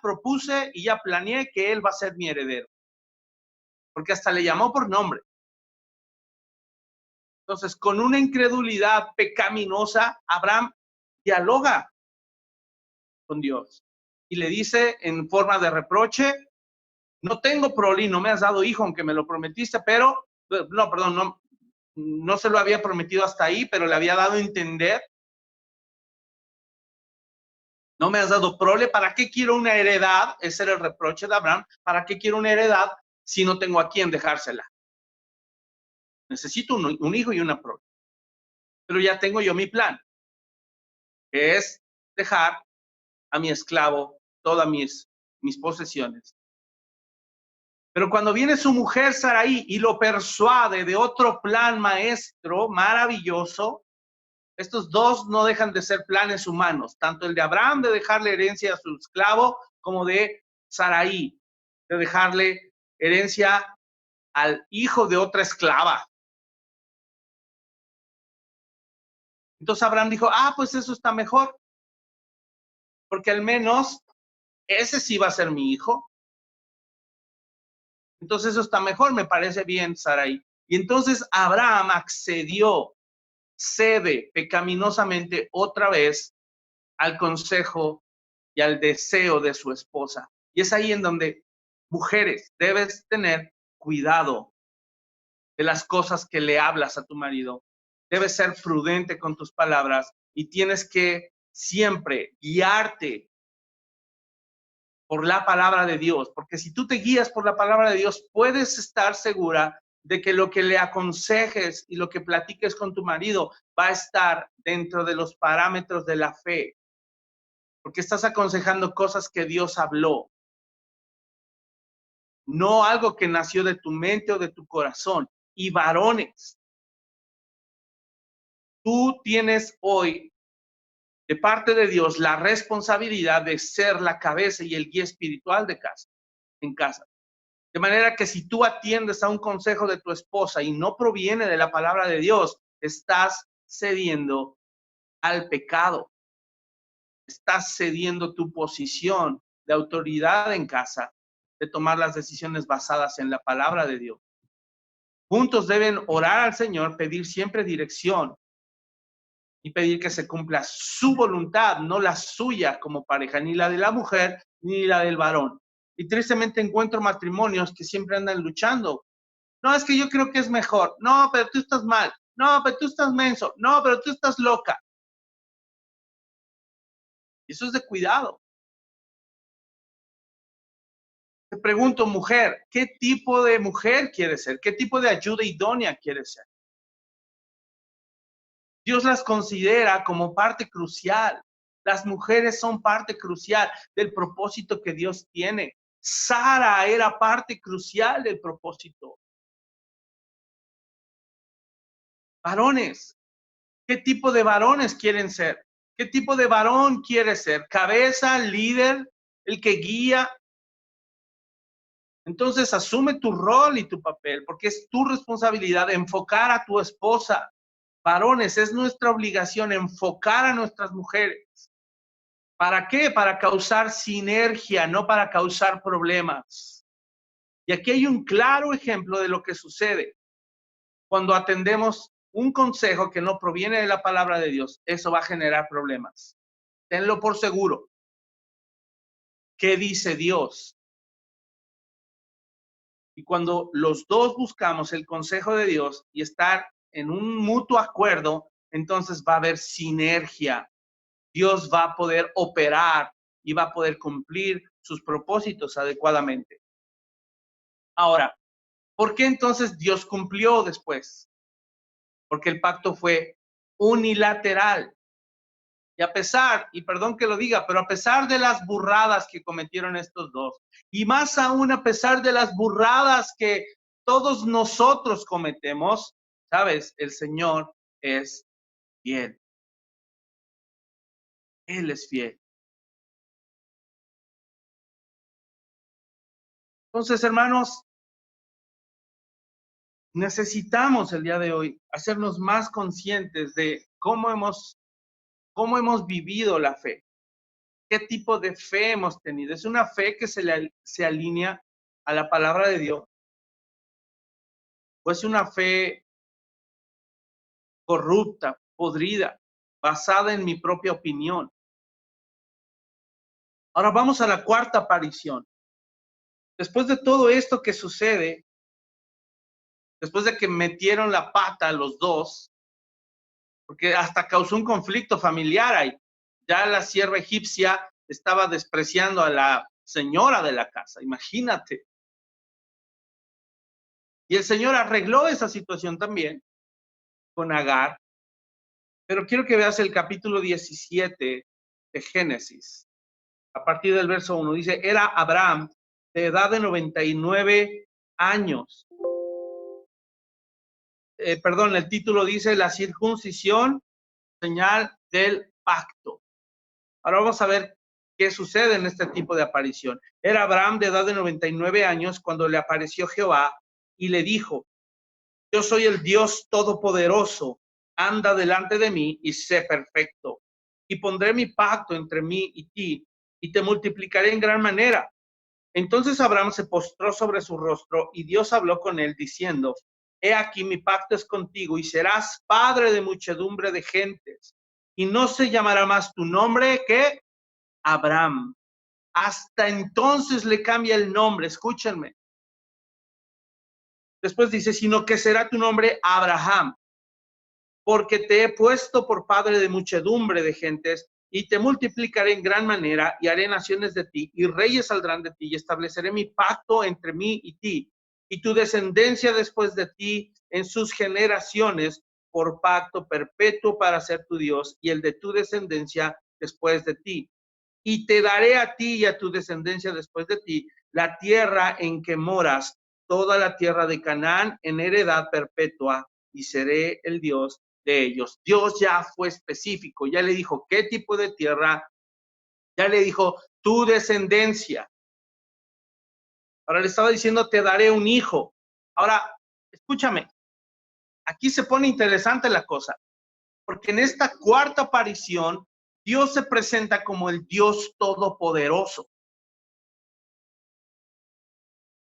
propuse y ya planeé que él va a ser mi heredero. Porque hasta le llamó por nombre. Entonces, con una incredulidad pecaminosa, Abraham dialoga con Dios y le dice en forma de reproche, no tengo prole, no me has dado hijo, aunque me lo prometiste, pero, no, perdón, no se lo había prometido hasta ahí, pero le había dado a entender, no me has dado prole, ¿para qué quiero una heredad? Ese era el reproche de Abraham, ¿para qué quiero una heredad si no tengo a quién dejársela? Necesito un hijo y una prole. Pero ya tengo yo mi plan, que es dejar a mi esclavo todas mis posesiones. Pero cuando viene su mujer Sarai y lo persuade de otro plan maestro maravilloso, estos dos no dejan de ser planes humanos, tanto el de Abraham de dejarle herencia a su esclavo, como de Sarai de dejarle herencia al hijo de otra esclava. Entonces Abraham dijo, pues eso está mejor, porque al menos ese sí va a ser mi hijo. Entonces eso está mejor, me parece bien, Sarai. Y entonces Abraham accedió, cede pecaminosamente otra vez al consejo y al deseo de su esposa. Y es ahí en donde, mujeres, debes tener cuidado de las cosas que le hablas a tu marido. Debes ser prudente con tus palabras y tienes que siempre guiarte por la palabra de Dios, porque si tú te guías por la palabra de Dios, puedes estar segura de que lo que le aconsejes y lo que platiques con tu marido va a estar dentro de los parámetros de la fe, porque estás aconsejando cosas que Dios habló, no algo que nació de tu mente o de tu corazón. Y varones, tú tienes hoy de parte de Dios la responsabilidad de ser la cabeza y el guía espiritual de casa, en casa. De manera que si tú atiendes a un consejo de tu esposa y no proviene de la palabra de Dios, estás cediendo al pecado. Estás cediendo tu posición de autoridad en casa, de tomar las decisiones basadas en la palabra de Dios. Juntos deben orar al Señor, pedir siempre dirección y pedir que se cumpla su voluntad, no la suya como pareja, ni la de la mujer, ni la del varón. Y tristemente encuentro matrimonios que siempre andan luchando. No, es que yo creo que es mejor. No, pero tú estás mal. No, pero tú estás menso. No, pero tú estás loca. Eso es de cuidado. Te pregunto, mujer, ¿qué tipo de mujer quieres ser? ¿Qué tipo de ayuda idónea quieres ser? Dios las considera como parte crucial. Las mujeres son parte crucial del propósito que Dios tiene. Sara era parte crucial del propósito. Varones, ¿qué tipo de varones quieren ser? ¿Qué tipo de varón quieres ser? ¿Cabeza, líder, el que guía? Entonces asume tu rol y tu papel, porque es tu responsabilidad enfocar a tu esposa. Varones, es nuestra obligación enfocar a nuestras mujeres. ¿Para qué? Para causar sinergia, no para causar problemas. Y aquí hay un claro ejemplo de lo que sucede cuando atendemos un consejo que no proviene de la palabra de Dios. Eso va a generar problemas. Tenlo por seguro. ¿Qué dice Dios? Y cuando los dos buscamos el consejo de Dios y estar en un mutuo acuerdo, entonces va a haber sinergia. Dios va a poder operar y va a poder cumplir sus propósitos adecuadamente. Ahora, ¿por qué entonces Dios cumplió después? Porque el pacto fue unilateral. Y a pesar, y perdón que lo diga, pero a pesar de las burradas que cometieron estos dos, y más aún a pesar de las burradas que todos nosotros cometemos, ¿sabes? El Señor es fiel. Él es fiel. Entonces, hermanos, necesitamos el día de hoy hacernos más conscientes de cómo hemos vivido la fe, qué tipo de fe hemos tenido. ¿Es una fe que se alinea a la palabra de Dios? ¿O es una fe corrupta, podrida, basada en mi propia opinión? Ahora vamos a la cuarta aparición. Después de todo esto que sucede, después de que metieron la pata los dos, porque hasta causó un conflicto familiar ahí. Ya la sierva egipcia estaba despreciando a la señora de la casa, imagínate. Y el Señor arregló esa situación también con Agar. Pero quiero que veas el capítulo 17 de Génesis. A partir del verso 1 dice, era Abraham de edad de 99 años. El título dice la circuncisión, señal del pacto. Ahora vamos a ver qué sucede en este tipo de aparición. Era Abraham de edad de 99 años cuando le apareció Jehová y le dijo, yo soy el Dios todopoderoso, anda delante de mí y sé perfecto. Y pondré mi pacto entre mí y ti, y te multiplicaré en gran manera. Entonces Abraham se postró sobre su rostro, y Dios habló con él, diciendo, he aquí mi pacto es contigo, y serás padre de muchedumbre de gentes. Y no se llamará más tu nombre que Abraham. Hasta entonces le cambia el nombre, escúchenme. Después dice, sino que será tu nombre Abraham, porque te he puesto por padre de muchedumbre de gentes, y te multiplicaré en gran manera, y haré naciones de ti, y reyes saldrán de ti, y estableceré mi pacto entre mí y ti, y tu descendencia después de ti en sus generaciones, por pacto perpetuo para ser tu Dios, y el de tu descendencia después de ti. Y te daré a ti y a tu descendencia después de ti la tierra en que moras, toda la tierra de Canaán en heredad perpetua, y seré el Dios de ellos. Dios ya fue específico, ya le dijo qué tipo de tierra, ya le dijo tu descendencia. Ahora le estaba diciendo, te daré un hijo. Ahora, escúchame, aquí se pone interesante la cosa, porque en esta cuarta aparición, Dios se presenta como el Dios todopoderoso.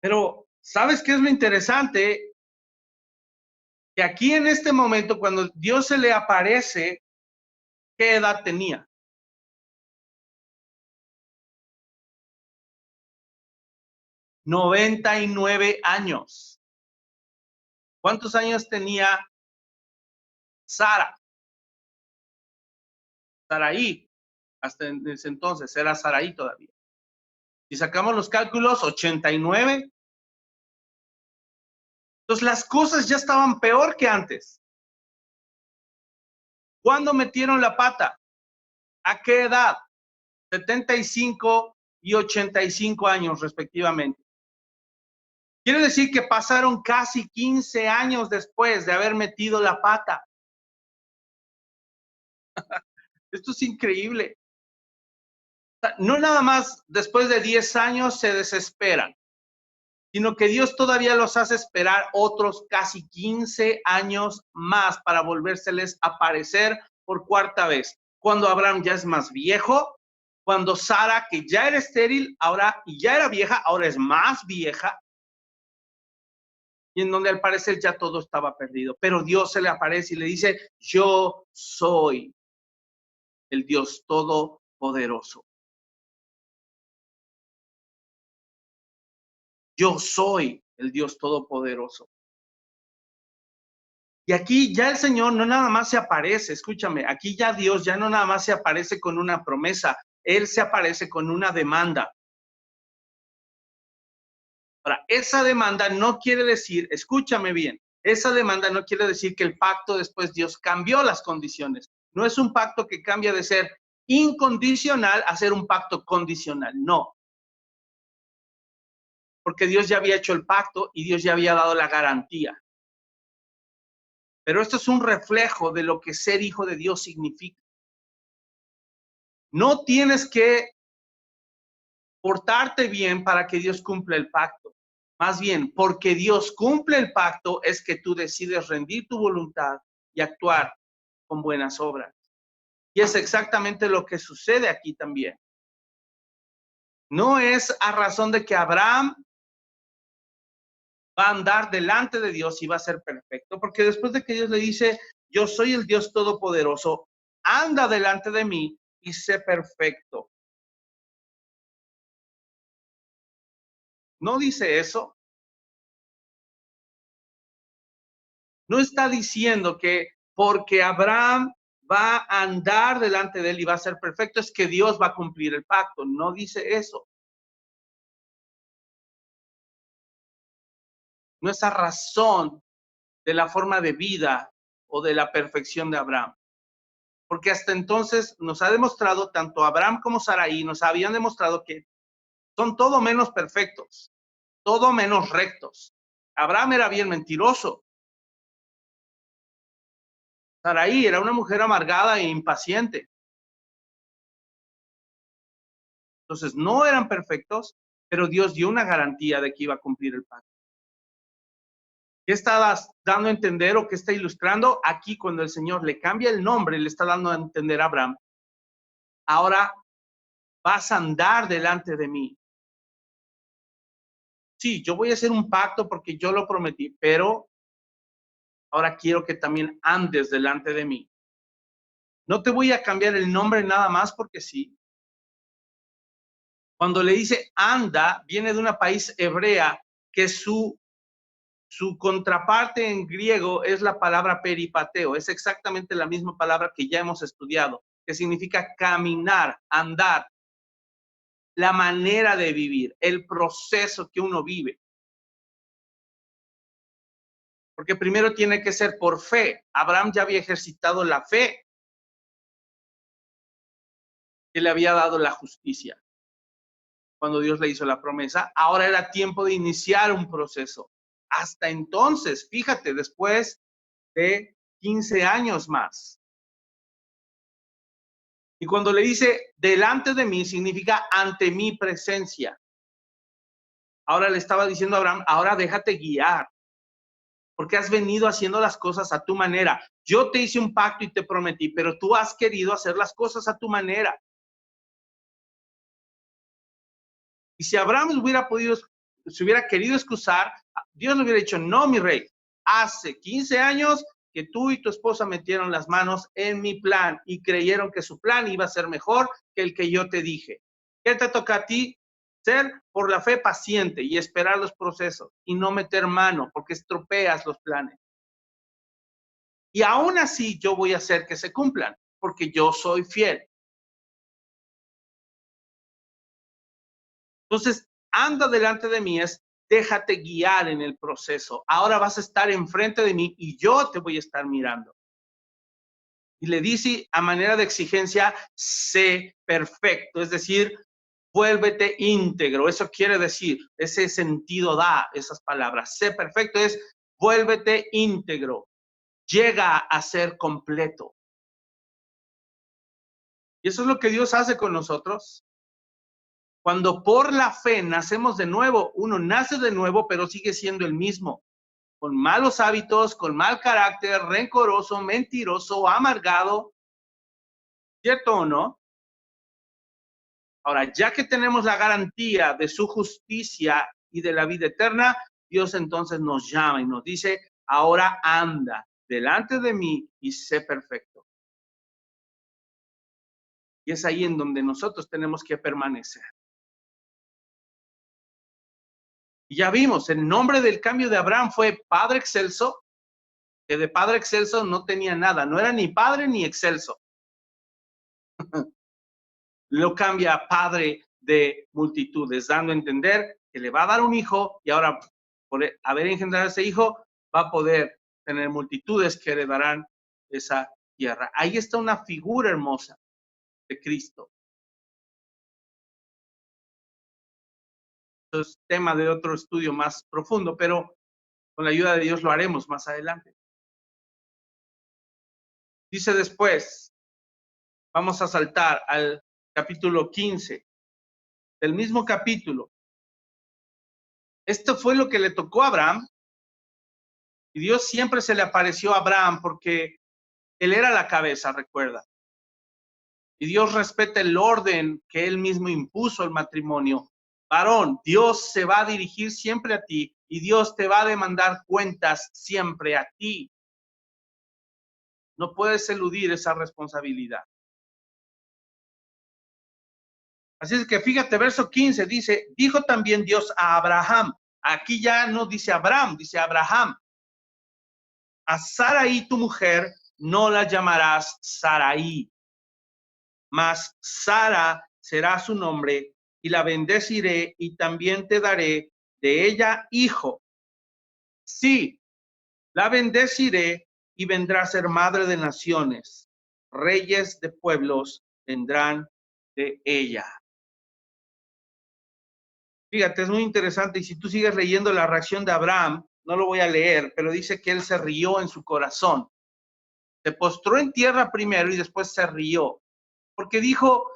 Pero, ¿sabes qué es lo interesante? Que aquí en este momento, cuando Dios se le aparece, ¿qué edad tenía? 99 años. ¿Cuántos años tenía Sara? Saraí, hasta en ese entonces, era Saraí todavía. Si sacamos los cálculos, 89. Entonces las cosas ya estaban peor que antes. ¿Cuándo metieron la pata? ¿A qué edad? 75 y 85 años respectivamente. Quiere decir que pasaron casi 15 años después de haber metido la pata. Esto es increíble. No nada más después de 10 años se desesperan, sino que Dios todavía los hace esperar otros casi 15 años más para volvérseles a aparecer por cuarta vez. Cuando Abraham ya es más viejo, cuando Sara, que ya era estéril, ahora y ya era vieja, ahora es más vieja, y en donde al parecer ya todo estaba perdido. Pero Dios se le aparece y le dice, yo soy el Dios todopoderoso. Yo soy el Dios todopoderoso. Y aquí ya el Señor no nada más se aparece, escúchame, aquí ya Dios ya no nada más se aparece con una promesa, Él se aparece con una demanda. Ahora, esa demanda no quiere decir, escúchame bien, esa demanda no quiere decir que el pacto después Dios cambió las condiciones. No es un pacto que cambia de ser incondicional a ser un pacto condicional, no. Porque Dios ya había hecho el pacto y Dios ya había dado la garantía. Pero esto es un reflejo de lo que ser hijo de Dios significa. No tienes que portarte bien para que Dios cumpla el pacto. Más bien, porque Dios cumple el pacto es que tú decides rendir tu voluntad y actuar con buenas obras. Y es exactamente lo que sucede aquí también. No es a razón de que Abraham va a andar delante de Dios y va a ser perfecto, porque después de que Dios le dice, yo soy el Dios todopoderoso, anda delante de mí y sé perfecto. ¿No dice eso? No está diciendo que porque Abraham va a andar delante de él y va a ser perfecto, es que Dios va a cumplir el pacto. No dice eso. No es a razón de la forma de vida o de la perfección de Abraham. Porque hasta entonces nos ha demostrado, tanto Abraham como Sarai, nos habían demostrado que son todo menos perfectos, todo menos rectos. Abraham era bien mentiroso. Sarai era una mujer amargada e impaciente. Entonces no eran perfectos, pero Dios dio una garantía de que iba a cumplir el pacto. ¿Qué está dando a entender o qué está ilustrando? Aquí cuando el Señor le cambia el nombre, le está dando a entender a Abraham, ahora vas a andar delante de mí. Sí, yo voy a hacer un pacto porque yo lo prometí, pero ahora quiero que también andes delante de mí. No te voy a cambiar el nombre nada más porque sí. Cuando le dice anda, viene de una país hebrea que su contraparte en griego es la palabra peripateo. Es exactamente la misma palabra que ya hemos estudiado, que significa caminar, andar, la manera de vivir, el proceso que uno vive. Porque primero tiene que ser por fe. Abraham ya había ejercitado la fe que le había dado la justicia cuando Dios le hizo la promesa. Ahora era tiempo de iniciar un proceso. Hasta entonces, fíjate, después de 15 años más. Y cuando le dice delante de mí, significa ante mi presencia. Ahora le estaba diciendo a Abraham, ahora déjate guiar, porque has venido haciendo las cosas a tu manera. Yo te hice un pacto y te prometí, pero tú has querido hacer las cosas a tu manera. Y si Abraham se hubiera querido excusar, Dios le hubiera dicho, no, mi rey, hace 15 años que tú y tu esposa metieron las manos en mi plan y creyeron que su plan iba a ser mejor que el que yo te dije. ¿Qué te toca a ti? Ser por la fe paciente y esperar los procesos y no meter mano porque estropeas los planes. Y aún así yo voy a hacer que se cumplan porque yo soy fiel. Entonces, anda delante de mí es, déjate guiar en el proceso. Ahora vas a estar enfrente de mí y yo te voy a estar mirando. Y le dice a manera de exigencia, sé perfecto, es decir, vuélvete íntegro. Eso quiere decir, ese sentido da esas palabras. Sé perfecto es, vuélvete íntegro. Llega a ser completo. Y eso es lo que Dios hace con nosotros. Cuando por la fe nacemos de nuevo, uno nace de nuevo, pero sigue siendo el mismo, con malos hábitos, con mal carácter, rencoroso, mentiroso, amargado, ¿cierto o no? Ahora, ya que tenemos la garantía de su justicia y de la vida eterna, Dios entonces nos llama y nos dice, ahora anda delante de mí y sé perfecto. Y es ahí en donde nosotros tenemos que permanecer. Y ya vimos, el nombre del cambio de Abraham fue Padre Excelso, que de Padre Excelso no tenía nada, no era ni padre ni excelso. Lo cambia a Padre de multitudes, dando a entender que le va a dar un hijo y ahora por haber engendrado ese hijo, va a poder tener multitudes que heredarán esa tierra. Ahí está una figura hermosa de Cristo. Esto es tema de otro estudio más profundo, pero con la ayuda de Dios lo haremos más adelante. Dice después, vamos a saltar al capítulo 15, del mismo capítulo. Esto fue lo que le tocó a Abraham, y Dios siempre se le apareció a Abraham porque él era la cabeza, recuerda. Y Dios respeta el orden que él mismo impuso el matrimonio. Varón, Dios se va a dirigir siempre a ti y Dios te va a demandar cuentas siempre a ti. No puedes eludir esa responsabilidad. Así es que fíjate, verso 15 dice, dijo también Dios a Abraham. Aquí ya no dice Abraham, dice Abraham. A Sarai tu mujer no la llamarás Sarai, mas Sara será su nombre, y la bendeciré y también te daré de ella hijo. Sí, la bendeciré y vendrá a ser madre de naciones. Reyes de pueblos vendrán de ella. Fíjate, es muy interesante, y si tú sigues leyendo la reacción de Abraham, no lo voy a leer, pero dice que él se rió en su corazón. Se postró en tierra primero y después se rió, porque dijo,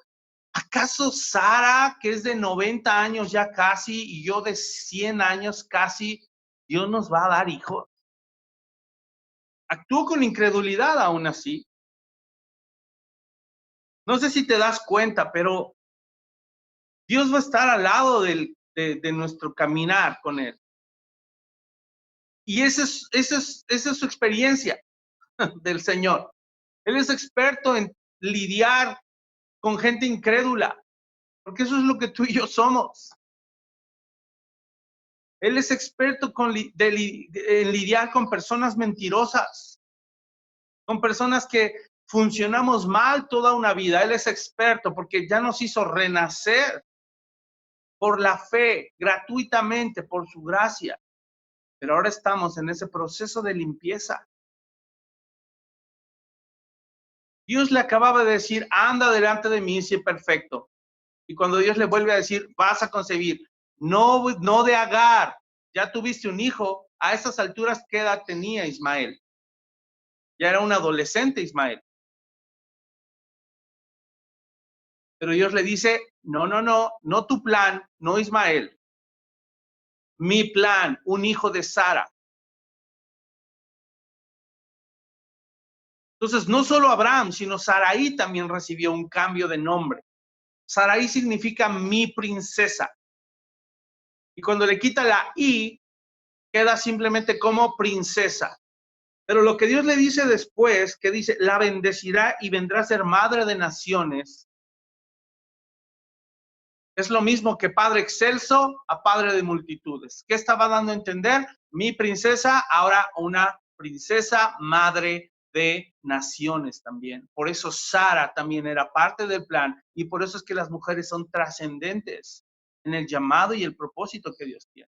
¿acaso Sara, que es de 90 años ya casi, y yo de 100 años casi, Dios nos va a dar hijos? Actuó con incredulidad aún así. No sé si te das cuenta, pero Dios va a estar al lado de nuestro caminar con Él. Y esa es su experiencia del Señor. Él es experto en lidiar con gente incrédula, porque eso es lo que tú y yo somos. Él es experto en lidiar con personas mentirosas, con personas que funcionamos mal toda una vida. Él es experto porque ya nos hizo renacer por la fe, gratuitamente, por su gracia. Pero ahora estamos en ese proceso de limpieza. Dios le acababa de decir, anda delante de mí, sé perfecto. Y cuando Dios le vuelve a decir, vas a concebir, no de Agar, ya tuviste un hijo, a esas alturas, ¿qué edad tenía Ismael? Ya era un adolescente Ismael. Pero Dios le dice, no tu plan, no Ismael. Mi plan, un hijo de Sara. Entonces, no solo Abraham, sino Sarai también recibió un cambio de nombre. Sarai significa mi princesa. Y cuando le quita la I, queda simplemente como princesa. Pero lo que Dios le dice después, que dice, la bendecirá y vendrá a ser madre de naciones, es lo mismo que padre excelso a padre de multitudes. ¿Qué estaba dando a entender? Mi princesa, ahora una princesa madre de naciones también. Por eso Sara también era parte del plan y por eso es que las mujeres son trascendentes en el llamado y el propósito que Dios tiene.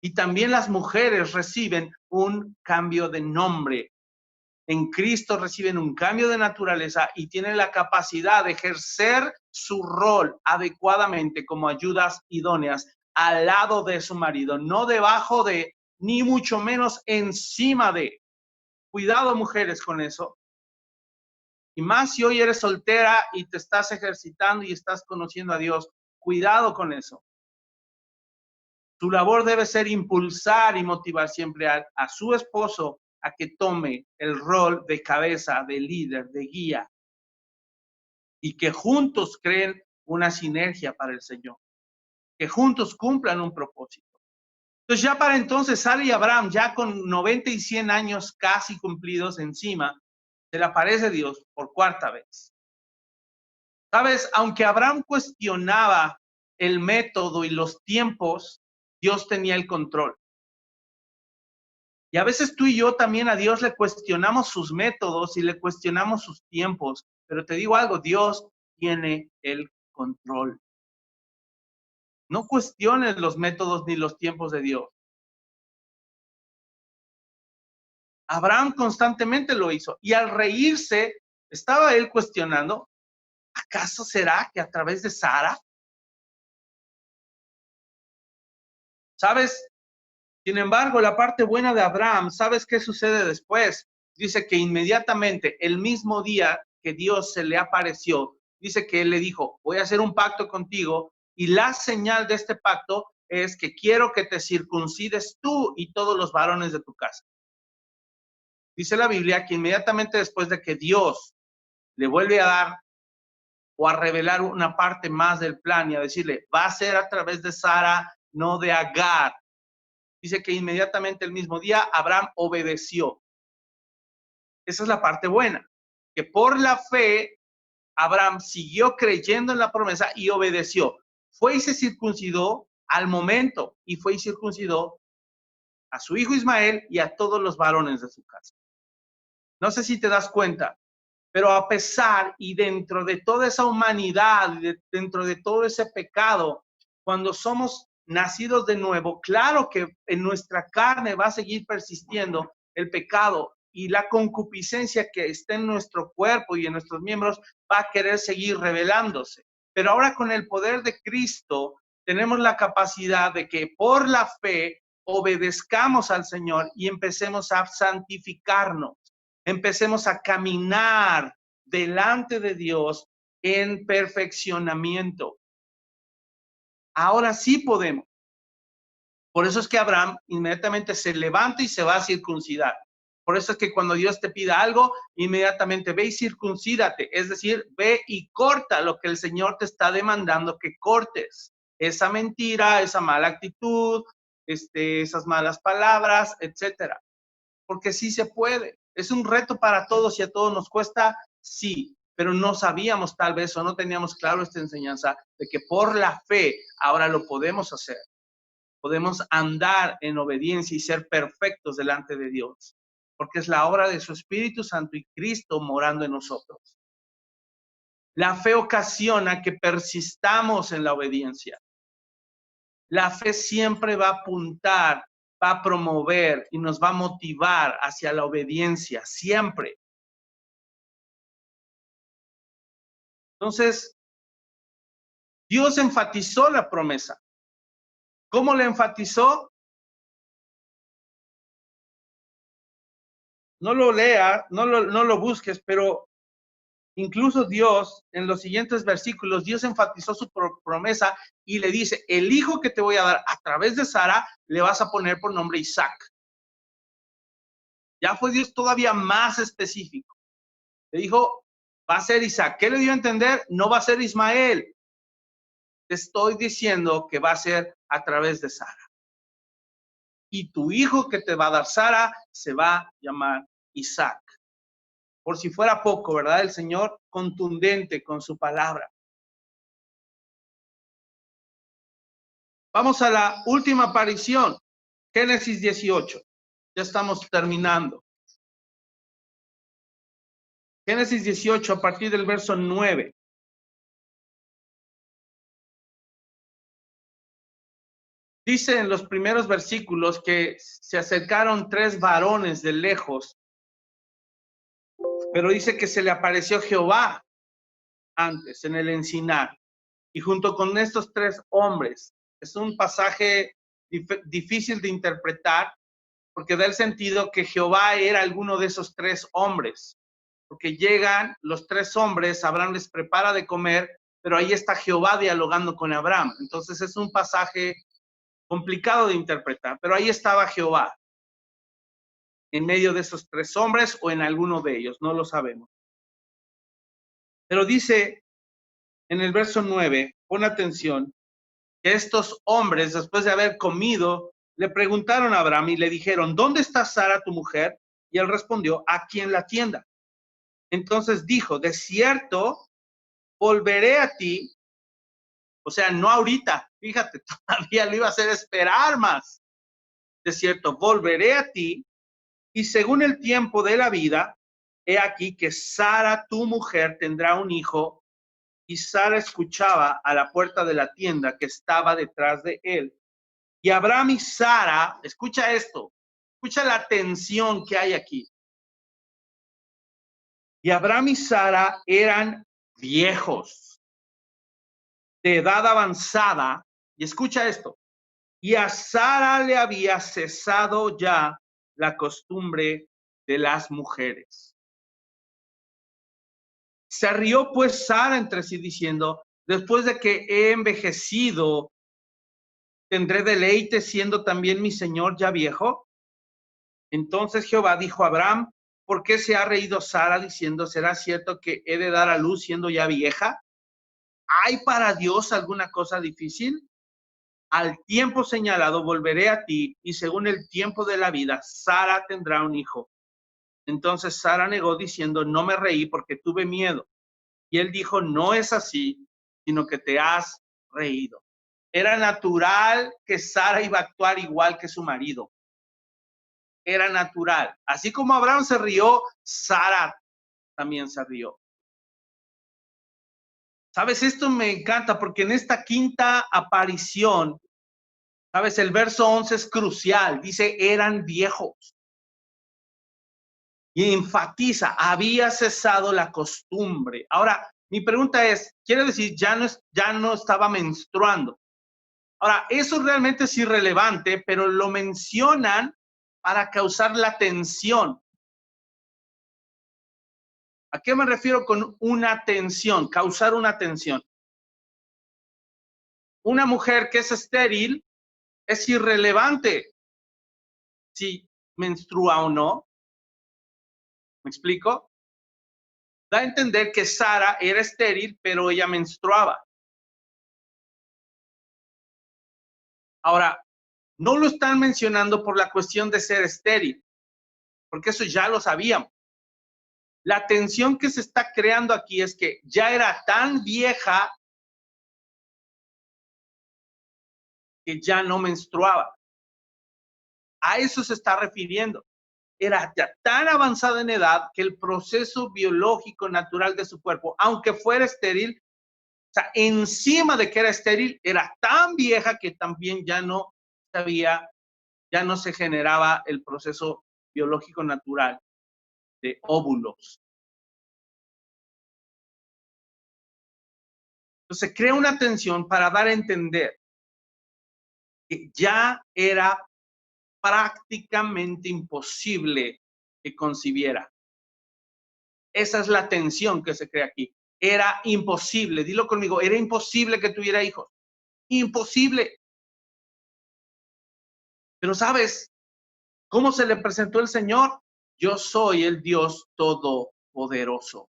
Y también las mujeres reciben un cambio de nombre. En Cristo reciben un cambio de naturaleza y tienen la capacidad de ejercer su rol adecuadamente como ayudas idóneas al lado de su marido, no debajo de, ni mucho menos encima de. Cuidado, mujeres, con eso. Y más si hoy eres soltera y te estás ejercitando y estás conociendo a Dios, cuidado con eso. Su labor debe ser impulsar y motivar siempre a su esposo a que tome el rol de cabeza, de líder, de guía, y que juntos creen una sinergia para el Señor, que juntos cumplan un propósito. Entonces ya para entonces Sara y Abraham, ya con 90 y 100 años casi cumplidos encima, se le aparece Dios por cuarta vez. ¿Sabes? Aunque Abraham cuestionaba el método y los tiempos, Dios tenía el control. Y a veces tú y yo también a Dios le cuestionamos sus métodos y le cuestionamos sus tiempos. Pero te digo algo, Dios tiene el control. No cuestiones los métodos ni los tiempos de Dios. Abraham constantemente lo hizo. Y al reírse, estaba él cuestionando, ¿acaso será que a través de Sara? ¿Sabes? Sin embargo, la parte buena de Abraham, ¿sabes qué sucede después? Dice que inmediatamente, el mismo día que Dios se le apareció, dice que él le dijo, voy a hacer un pacto contigo y la señal de este pacto es que quiero que te circuncides tú y todos los varones de tu casa. Dice la Biblia que inmediatamente después de que Dios le vuelve a dar o a revelar una parte más del plan y a decirle, va a ser a través de Sara, no de Agar. Dice que inmediatamente el mismo día Abraham obedeció. Esa es la parte buena, que por la fe Abraham siguió creyendo en la promesa y obedeció. Fue y se circuncidó al momento y fue y circuncidó a su hijo Ismael y a todos los varones de su casa. No sé si te das cuenta, pero a pesar y dentro de toda esa humanidad, dentro de todo ese pecado, cuando somos nacidos de nuevo, claro que en nuestra carne va a seguir persistiendo el pecado y la concupiscencia que está en nuestro cuerpo y en nuestros miembros va a querer seguir revelándose. Pero ahora con el poder de Cristo tenemos la capacidad de que por la fe obedezcamos al Señor y empecemos a santificarnos. Empecemos a caminar delante de Dios en perfeccionamiento. Ahora sí podemos. Por eso es que Abraham inmediatamente se levanta y se va a circuncidar. Por eso es que cuando Dios te pida algo, inmediatamente ve y circuncídate. Es decir, ve y corta lo que el Señor te está demandando que cortes. Esa mentira, esa mala actitud, esas malas palabras, etcétera. Porque sí se puede. Es un reto para todos y a todos nos cuesta, sí, pero no sabíamos tal vez o no teníamos claro esta enseñanza de que por la fe ahora lo podemos hacer. Podemos andar en obediencia y ser perfectos delante de Dios, porque es la obra de su Espíritu Santo y Cristo morando en nosotros. La fe ocasiona que persistamos en la obediencia. La fe siempre va a apuntar, va a promover y nos va a motivar hacia la obediencia, siempre. Entonces, Dios enfatizó la promesa. ¿Cómo la enfatizó? No lo lea, no lo busques, pero incluso Dios, en los siguientes versículos, Dios enfatizó su promesa y le dice, el hijo que te voy a dar a través de Sara, le vas a poner por nombre Isaac. Ya fue Dios todavía más específico. Le dijo, va a ser Isaac. ¿Qué le dio a entender? No va a ser Ismael. Te estoy diciendo que va a ser a través de Sara. Y tu hijo que te va a dar Sara se va a llamar Isaac. Por si fuera poco, ¿verdad? El Señor contundente con su palabra. Vamos a la última aparición, Génesis 18. Ya estamos terminando. Génesis 18 a partir del verso 9. Dice en los primeros versículos que se acercaron 3 varones de lejos, pero dice que se le apareció Jehová antes en el encinar y junto con estos 3 hombres. Es un pasaje difícil de interpretar porque da el sentido que Jehová era alguno de esos 3 hombres, porque llegan los 3 hombres, Abraham les prepara de comer, pero ahí está Jehová dialogando con Abraham. Entonces es un pasaje complicado de interpretar, pero ahí estaba Jehová en medio de esos 3 hombres o en alguno de ellos, no lo sabemos. Pero dice en el verso 9, pon atención, que estos hombres, después de haber comido, le preguntaron a Abraham y le dijeron, ¿dónde está Sara tu mujer? Y él respondió, aquí en la tienda. Entonces dijo, de cierto, volveré a ti, o sea, no ahorita, fíjate, todavía lo iba a hacer esperar más. De cierto, volveré a ti y según el tiempo de la vida, he aquí que Sara, tu mujer, tendrá un hijo. Y Sara escuchaba a la puerta de la tienda que estaba detrás de él. Y Abraham y Sara, escucha esto, Escucha la tensión que hay aquí. Y Abraham y Sara eran viejos, de edad avanzada, y escucha esto, y a Sara le había cesado ya la costumbre de las mujeres. Se rió pues Sara entre sí diciendo, después de que he envejecido, ¿tendré deleite siendo también mi señor ya viejo? Entonces Jehová dijo a Abraham, ¿por qué se ha reído Sara diciendo, será cierto que he de dar a luz siendo ya vieja? ¿Hay para Dios alguna cosa difícil? Al tiempo señalado volveré a ti, y según el tiempo de la vida, Sara tendrá un hijo. Entonces Sara negó diciendo, no me reí porque tuve miedo. Y él dijo, no es así, sino que te has reído. Era natural que Sara iba a actuar igual que su marido. Era natural. Así como Abraham se rió, Sara también se rió. ¿Sabes? Esto me encanta porque en esta quinta aparición, ¿sabes? El verso 11 es crucial. Dice, eran viejos. Y enfatiza, había cesado la costumbre. Ahora, mi pregunta es, ¿quiere decir ya no estaba menstruando? Ahora, eso realmente es irrelevante, pero lo mencionan para causar la tensión. ¿A qué me refiero con una tensión? Causar una tensión. Una mujer que es estéril es irrelevante si menstrua o no. ¿Me explico? Da a entender que Sara era estéril, pero ella menstruaba. Ahora, no lo están mencionando por la cuestión de ser estéril, porque eso ya lo sabíamos. La tensión que se está creando aquí es que ya era tan vieja que ya no menstruaba. A eso se está refiriendo. Era ya tan avanzada en edad que el proceso biológico natural de su cuerpo, aunque fuera estéril, o sea, encima de que era estéril, era tan vieja que también ya no se generaba el proceso biológico natural de óvulos. Entonces, se crea una tensión para dar a entender que ya era prácticamente imposible que concibiera. Esa es la tensión que se crea aquí. Era imposible, dilo conmigo, era imposible que tuviera hijos. Imposible. Pero ¿sabes cómo se le presentó el Señor? Yo soy el Dios todopoderoso.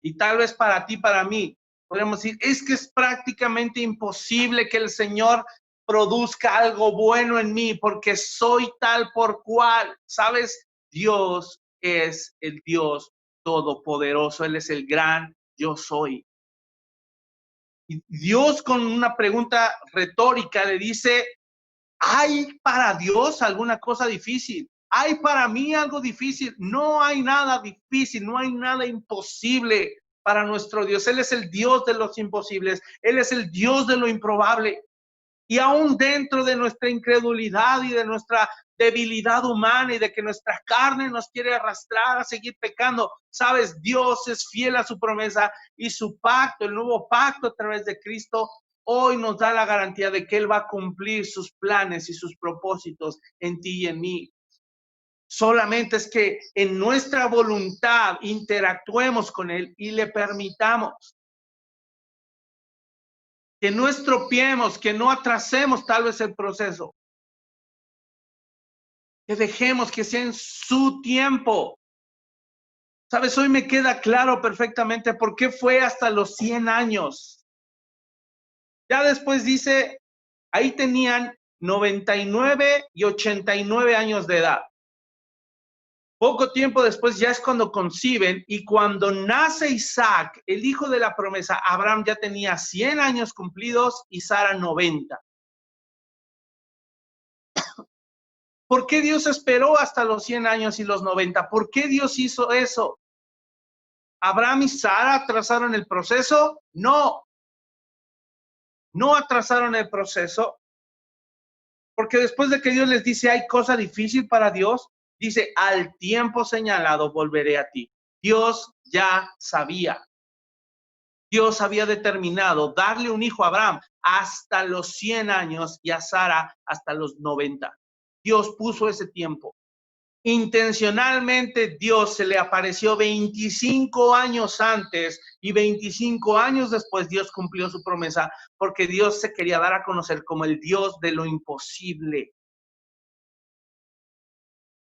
Y tal vez para ti, para mí, podemos decir, es que es prácticamente imposible que el Señor produzca algo bueno en mí porque soy tal por cual. ¿Sabes? Dios es el Dios todopoderoso. Él es el gran yo soy. Y Dios, con una pregunta retórica, le dice, ¿hay para Dios alguna cosa difícil? ¿Hay para mí algo difícil? No hay nada difícil, no hay nada imposible para nuestro Dios. Él es el Dios de los imposibles, Él es el Dios de lo improbable. Y aún dentro de nuestra incredulidad y de nuestra debilidad humana y de que nuestra carne nos quiere arrastrar a seguir pecando, sabes, Dios es fiel a su promesa y su pacto, el nuevo pacto a través de Cristo, hoy nos da la garantía de que Él va a cumplir sus planes y sus propósitos en ti y en mí. Solamente es que en nuestra voluntad interactuemos con Él y le permitamos. Que no estropeemos, que no atrasemos tal vez el proceso. Que dejemos que sea en su tiempo. ¿Sabes? Hoy me queda claro perfectamente por qué fue hasta los 100 años. Ya después dice, ahí tenían 99 y 89 años de edad. Poco tiempo después ya es cuando conciben y cuando nace Isaac, el hijo de la promesa, Abraham ya tenía 100 años cumplidos y Sara 90. ¿Por qué Dios esperó hasta los 100 años y los 90? ¿Por qué Dios hizo eso? ¿Abraham y Sara atrasaron el proceso? No. No atrasaron el proceso Porque después de que Dios les dice, hay cosa difícil para Dios, dice, al tiempo señalado volveré a ti. Dios ya sabía. Dios había determinado darle un hijo a Abraham hasta los 100 años y a Sara hasta los 90. Dios puso ese tiempo. Intencionalmente Dios se le apareció 25 años antes y 25 años después Dios cumplió su promesa porque Dios se quería dar a conocer como el Dios de lo imposible.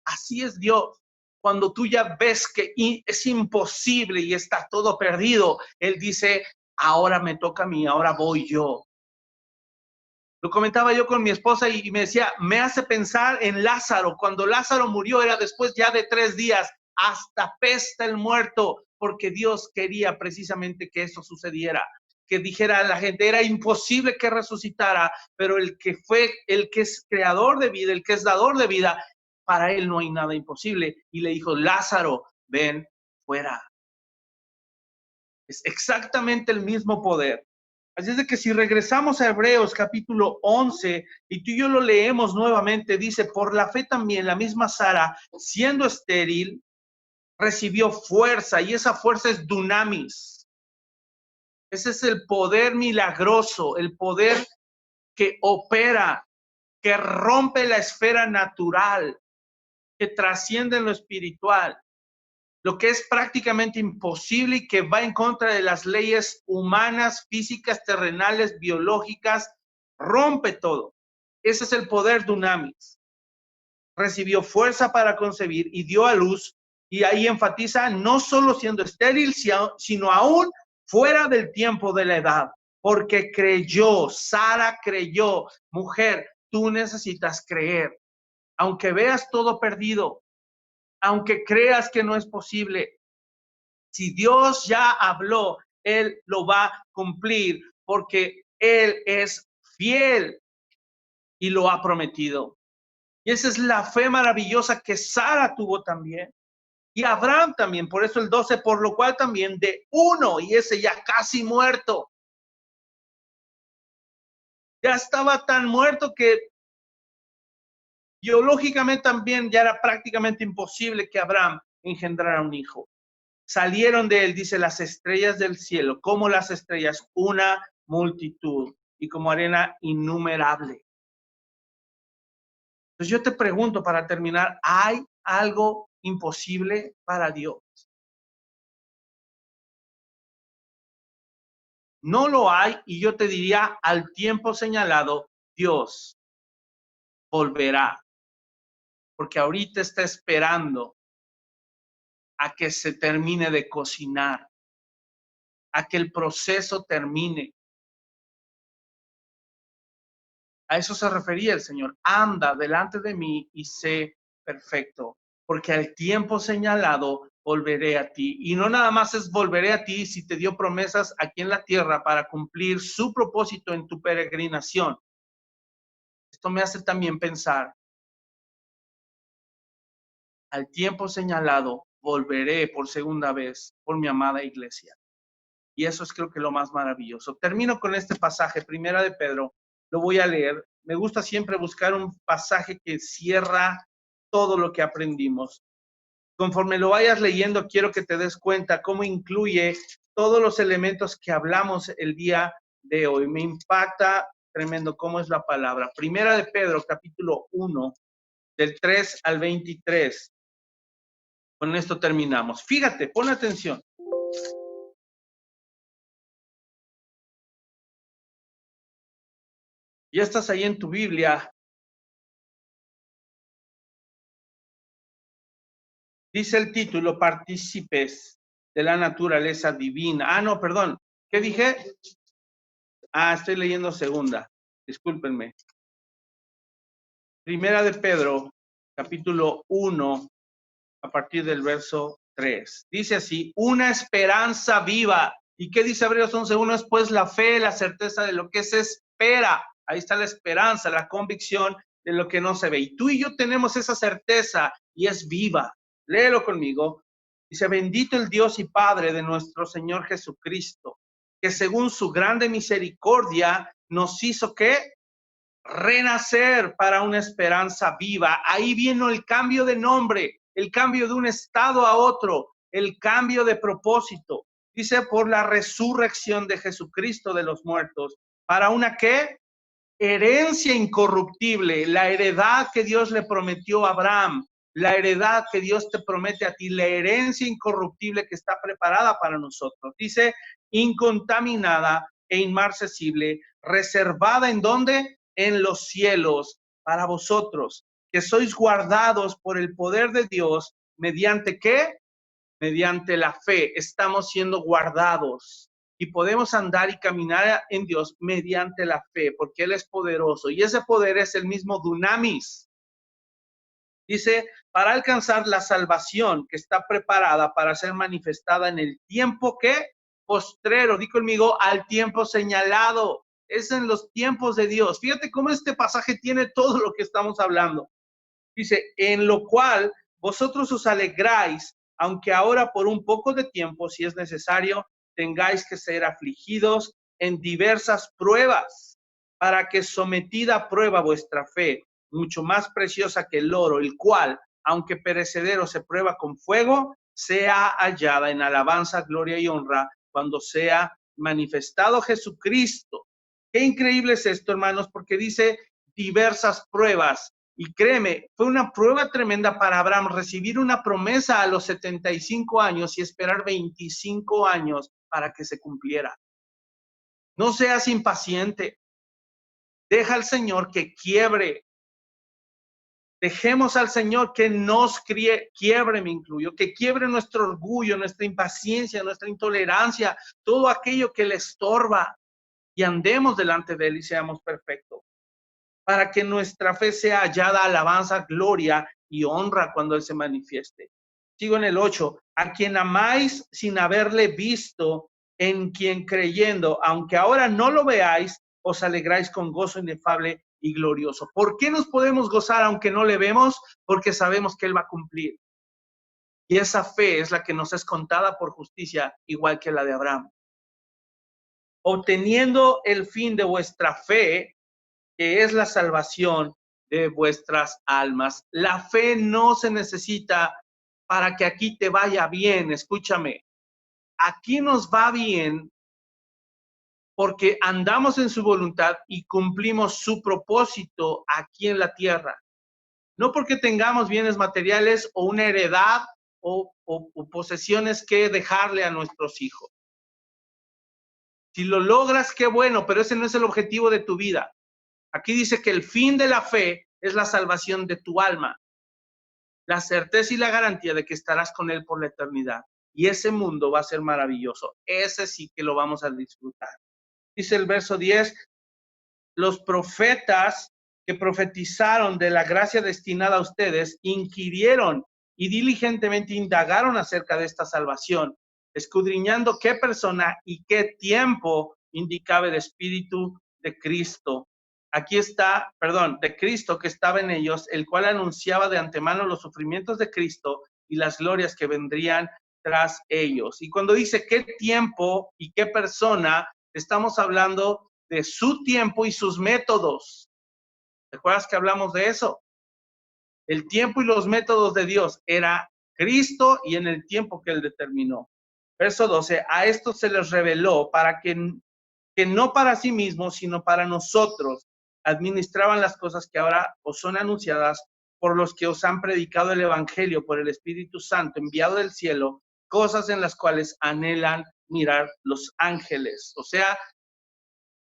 Así es Dios. Cuando tú ya ves que es imposible y está todo perdido, Él dice, ahora me toca a mí, ahora voy yo. Lo comentaba yo con mi esposa y me decía, me hace pensar en Lázaro. Cuando Lázaro murió era después ya de 3 días, hasta pesta el muerto, porque Dios quería precisamente que eso sucediera. Que dijera a la gente, era imposible que resucitara, pero el que es creador de vida, el que es dador de vida, para él no hay nada imposible. Y le dijo, Lázaro, ven fuera. Es exactamente el mismo poder. Así es de que si regresamos a Hebreos capítulo 11 y tú y yo lo leemos nuevamente, dice, por la fe también la misma Sara, siendo estéril, recibió fuerza y esa fuerza es dunamis. Ese es el poder milagroso, el poder que opera, que rompe la esfera natural, que trasciende en lo espiritual. Lo que es prácticamente imposible y que va en contra de las leyes humanas, físicas, terrenales, biológicas, rompe todo. Ese es el poder dunamis. Recibió fuerza para concebir y dio a luz, y ahí enfatiza no solo siendo estéril, sino aún fuera del tiempo de la edad, porque creyó, Sara creyó. Mujer, tú necesitas creer, aunque veas todo perdido, aunque creas que no es posible. Si Dios ya habló, Él lo va a cumplir porque Él es fiel y lo ha prometido. Y esa es la fe maravillosa que Sara tuvo también. Y Abraham también, por eso el 12, por lo cual también de uno, y ese ya casi muerto. Ya estaba tan muerto que biológicamente también ya era prácticamente imposible que Abraham engendrara un hijo. Salieron de él, dice, las estrellas del cielo, como las estrellas, una multitud, y como arena innumerable. Entonces yo te pregunto para terminar, ¿hay algo imposible para Dios? No lo hay, y yo te diría, al tiempo señalado, Dios volverá, porque ahorita está esperando a que se termine de cocinar, a que el proceso termine. A eso se refería el Señor. Anda delante de mí y sé perfecto, porque al tiempo señalado volveré a ti. Y no nada más es volveré a ti si te dio promesas aquí en la tierra para cumplir su propósito en tu peregrinación. Esto me hace también pensar, al tiempo señalado volveré por segunda vez por mi amada iglesia. Y eso es creo que lo más maravilloso. Termino con este pasaje, Primera de Pedro, lo voy a leer. Me gusta siempre buscar un pasaje que cierra todo lo que aprendimos. Conforme lo vayas leyendo, quiero que te des cuenta cómo incluye todos los elementos que hablamos el día de hoy. Me impacta tremendo cómo es la palabra. Primera de Pedro, capítulo 1, del 3 al 23. Con esto terminamos. Fíjate, pon atención. Ya estás ahí en tu Biblia. Dice el título, partícipes de la naturaleza divina. Ah, no, perdón. ¿Qué dije? Ah, estoy leyendo segunda. Discúlpenme. Primera de Pedro, capítulo 1, a partir del verso 3. Dice así, una esperanza viva. ¿Y qué dice Hebreos 11:1? Es pues la fe, la certeza de lo que se espera. Ahí está la esperanza, la convicción de lo que no se ve. Y tú y yo tenemos esa certeza y es viva. Léelo conmigo. Dice, bendito el Dios y Padre de nuestro Señor Jesucristo, que según su grande misericordia nos hizo, ¿qué? renacer para una esperanza viva. Ahí vino el cambio de nombre, el cambio de un estado a otro, el cambio de propósito. Dice, por la resurrección de Jesucristo de los muertos, ¿para una qué? Herencia incorruptible, la heredad que Dios le prometió a Abraham, la heredad que Dios te promete a ti, la herencia incorruptible que está preparada para nosotros. Dice, incontaminada e inmarcesible, reservada ¿en dónde? En los cielos, para vosotros, que sois guardados por el poder de Dios, ¿mediante qué? Mediante la fe. Estamos siendo guardados y podemos andar y caminar en Dios mediante la fe, porque Él es poderoso. Y ese poder es el mismo dunamis. Dice, para alcanzar la salvación que está preparada para ser manifestada en el tiempo que postrero, di conmigo, al tiempo señalado. Es en los tiempos de Dios. Fíjate cómo este pasaje tiene todo lo que estamos hablando. Dice, en lo cual vosotros os alegráis, aunque ahora por un poco de tiempo, si es necesario, tengáis que ser afligidos en diversas pruebas, para que sometida a prueba vuestra fe, mucho más preciosa que el oro, el cual, aunque perecedero se prueba con fuego, sea hallada en alabanza, gloria y honra cuando sea manifestado Jesucristo. Qué increíble es esto, hermanos, porque dice diversas pruebas. Y créeme, fue una prueba tremenda para Abraham recibir una promesa a los 75 años y esperar 25 años para que se cumpliera. No seas impaciente. Deja al Señor que quiebre. Dejemos al Señor que nos quiebre, me incluyo, que quiebre nuestro orgullo, nuestra impaciencia, nuestra intolerancia, todo aquello que le estorba y andemos delante de Él y seamos perfectos, para que nuestra fe sea hallada alabanza, gloria y honra cuando Él se manifieste. Sigo en el 8. A quien amáis sin haberle visto, en quien creyendo, aunque ahora no lo veáis, os alegráis con gozo inefable y glorioso. ¿Por qué nos podemos gozar aunque no le vemos? Porque sabemos que Él va a cumplir. Y esa fe es la que nos es contada por justicia, igual que la de Abraham. Obteniendo el fin de vuestra fe, que es la salvación de vuestras almas. La fe no se necesita para que aquí te vaya bien, escúchame. Aquí nos va bien porque andamos en su voluntad y cumplimos su propósito aquí en la tierra. No porque tengamos bienes materiales o una heredad o posesiones que dejarle a nuestros hijos. Si lo logras, qué bueno, pero ese no es el objetivo de tu vida. Aquí dice que el fin de la fe es la salvación de tu alma, la certeza y la garantía de que estarás con Él por la eternidad. Y ese mundo va a ser maravilloso. Ese sí que lo vamos a disfrutar. Dice el verso 10, los profetas que profetizaron de la gracia destinada a ustedes, inquirieron y diligentemente indagaron acerca de esta salvación, escudriñando qué persona y qué tiempo indicaba el Espíritu de Cristo. Aquí está, de Cristo que estaba en ellos, el cual anunciaba de antemano los sufrimientos de Cristo y las glorias que vendrían tras ellos. Y cuando dice qué tiempo y qué persona, estamos hablando de su tiempo y sus métodos. ¿Recuerdas que hablamos de eso? El tiempo y los métodos de Dios era Cristo y en el tiempo que Él determinó. Verso 12, a esto se les reveló para que no para sí mismos, sino para nosotros, administraban las cosas que ahora os son anunciadas por los que os han predicado el Evangelio por el Espíritu Santo enviado del cielo, cosas en las cuales anhelan mirar los ángeles. O sea,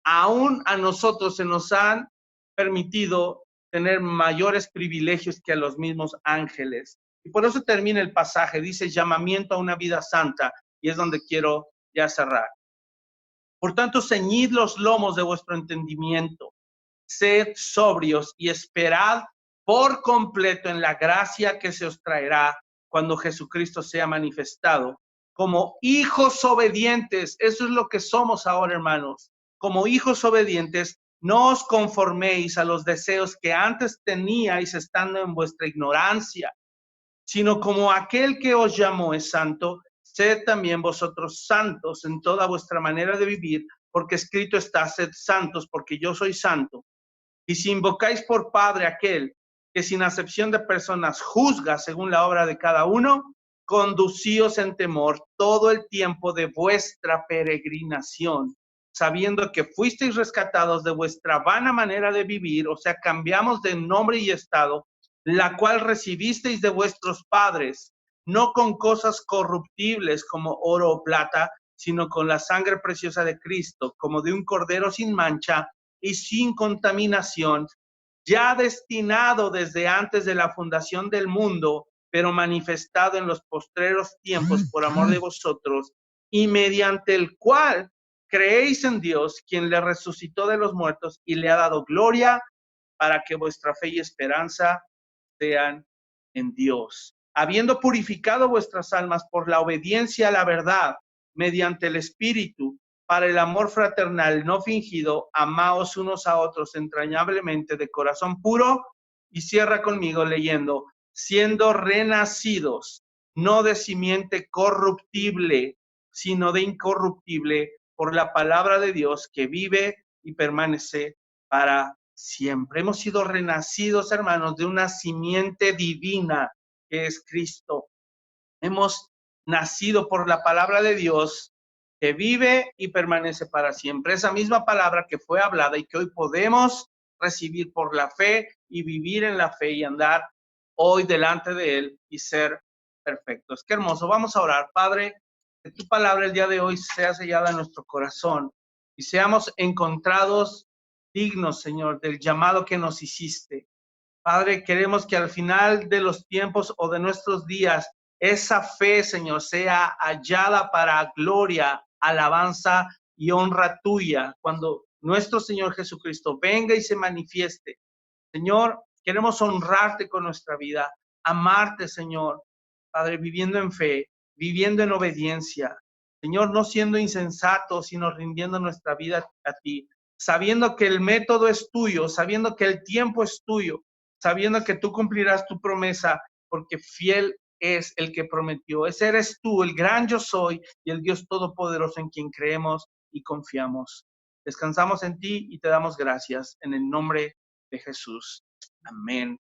aún a nosotros se nos han permitido tener mayores privilegios que a los mismos ángeles. Y por eso termina el pasaje, dice llamamiento a una vida santa, y es donde quiero ya cerrar. Por tanto, ceñid los lomos de vuestro entendimiento, sed sobrios y esperad por completo en la gracia que se os traerá cuando Jesucristo sea manifestado. Como hijos obedientes, eso es lo que somos ahora, hermanos. Como hijos obedientes, no os conforméis a los deseos que antes teníais estando en vuestra ignorancia, sino como aquel que os llamó es santo, sed también vosotros santos en toda vuestra manera de vivir, porque escrito está, sed santos, porque yo soy santo. Y si invocáis por Padre aquel que sin acepción de personas juzga según la obra de cada uno, conducíos en temor todo el tiempo de vuestra peregrinación, sabiendo que fuisteis rescatados de vuestra vana manera de vivir, o sea, cambiamos de nombre y estado, la cual recibisteis de vuestros padres, no con cosas corruptibles como oro o plata, sino con la sangre preciosa de Cristo, como de un cordero sin mancha y sin contaminación, ya destinado desde antes de la fundación del mundo, pero manifestado en los postreros tiempos por amor de vosotros, y mediante el cual creéis en Dios, quien le resucitó de los muertos y le ha dado gloria, para que vuestra fe y esperanza sean en Dios. Habiendo purificado vuestras almas por la obediencia a la verdad, mediante el Espíritu, para el amor fraternal no fingido, amaos unos a otros entrañablemente de corazón puro. Y cierra conmigo leyendo, siendo renacidos, no de simiente corruptible, sino de incorruptible, por la palabra de Dios que vive y permanece para siempre. Hemos sido renacidos, hermanos, de una simiente divina que es Cristo. Hemos nacido por la palabra de Dios que vive y permanece para siempre. Esa misma palabra que fue hablada y que hoy podemos recibir por la fe y vivir en la fe y andar hoy delante de Él y ser perfectos. Qué hermoso. Vamos a orar. Padre, que tu palabra el día de hoy sea sellada en nuestro corazón y seamos encontrados dignos, Señor, del llamado que nos hiciste. Padre, queremos que al final de los tiempos o de nuestros días, esa fe, Señor, sea hallada para gloria, alabanza y honra tuya, cuando nuestro Señor Jesucristo venga y se manifieste. Señor, queremos honrarte con nuestra vida, amarte, Señor, Padre, viviendo en fe, viviendo en obediencia. Señor, no siendo insensatos, sino rindiendo nuestra vida a ti, sabiendo que el método es tuyo, sabiendo que el tiempo es tuyo, sabiendo que tú cumplirás tu promesa, porque fiel es el que prometió. Ese eres tú, el gran yo soy y el Dios todopoderoso en quien creemos y confiamos. Descansamos en ti y te damos gracias en el nombre de Jesús. Amén.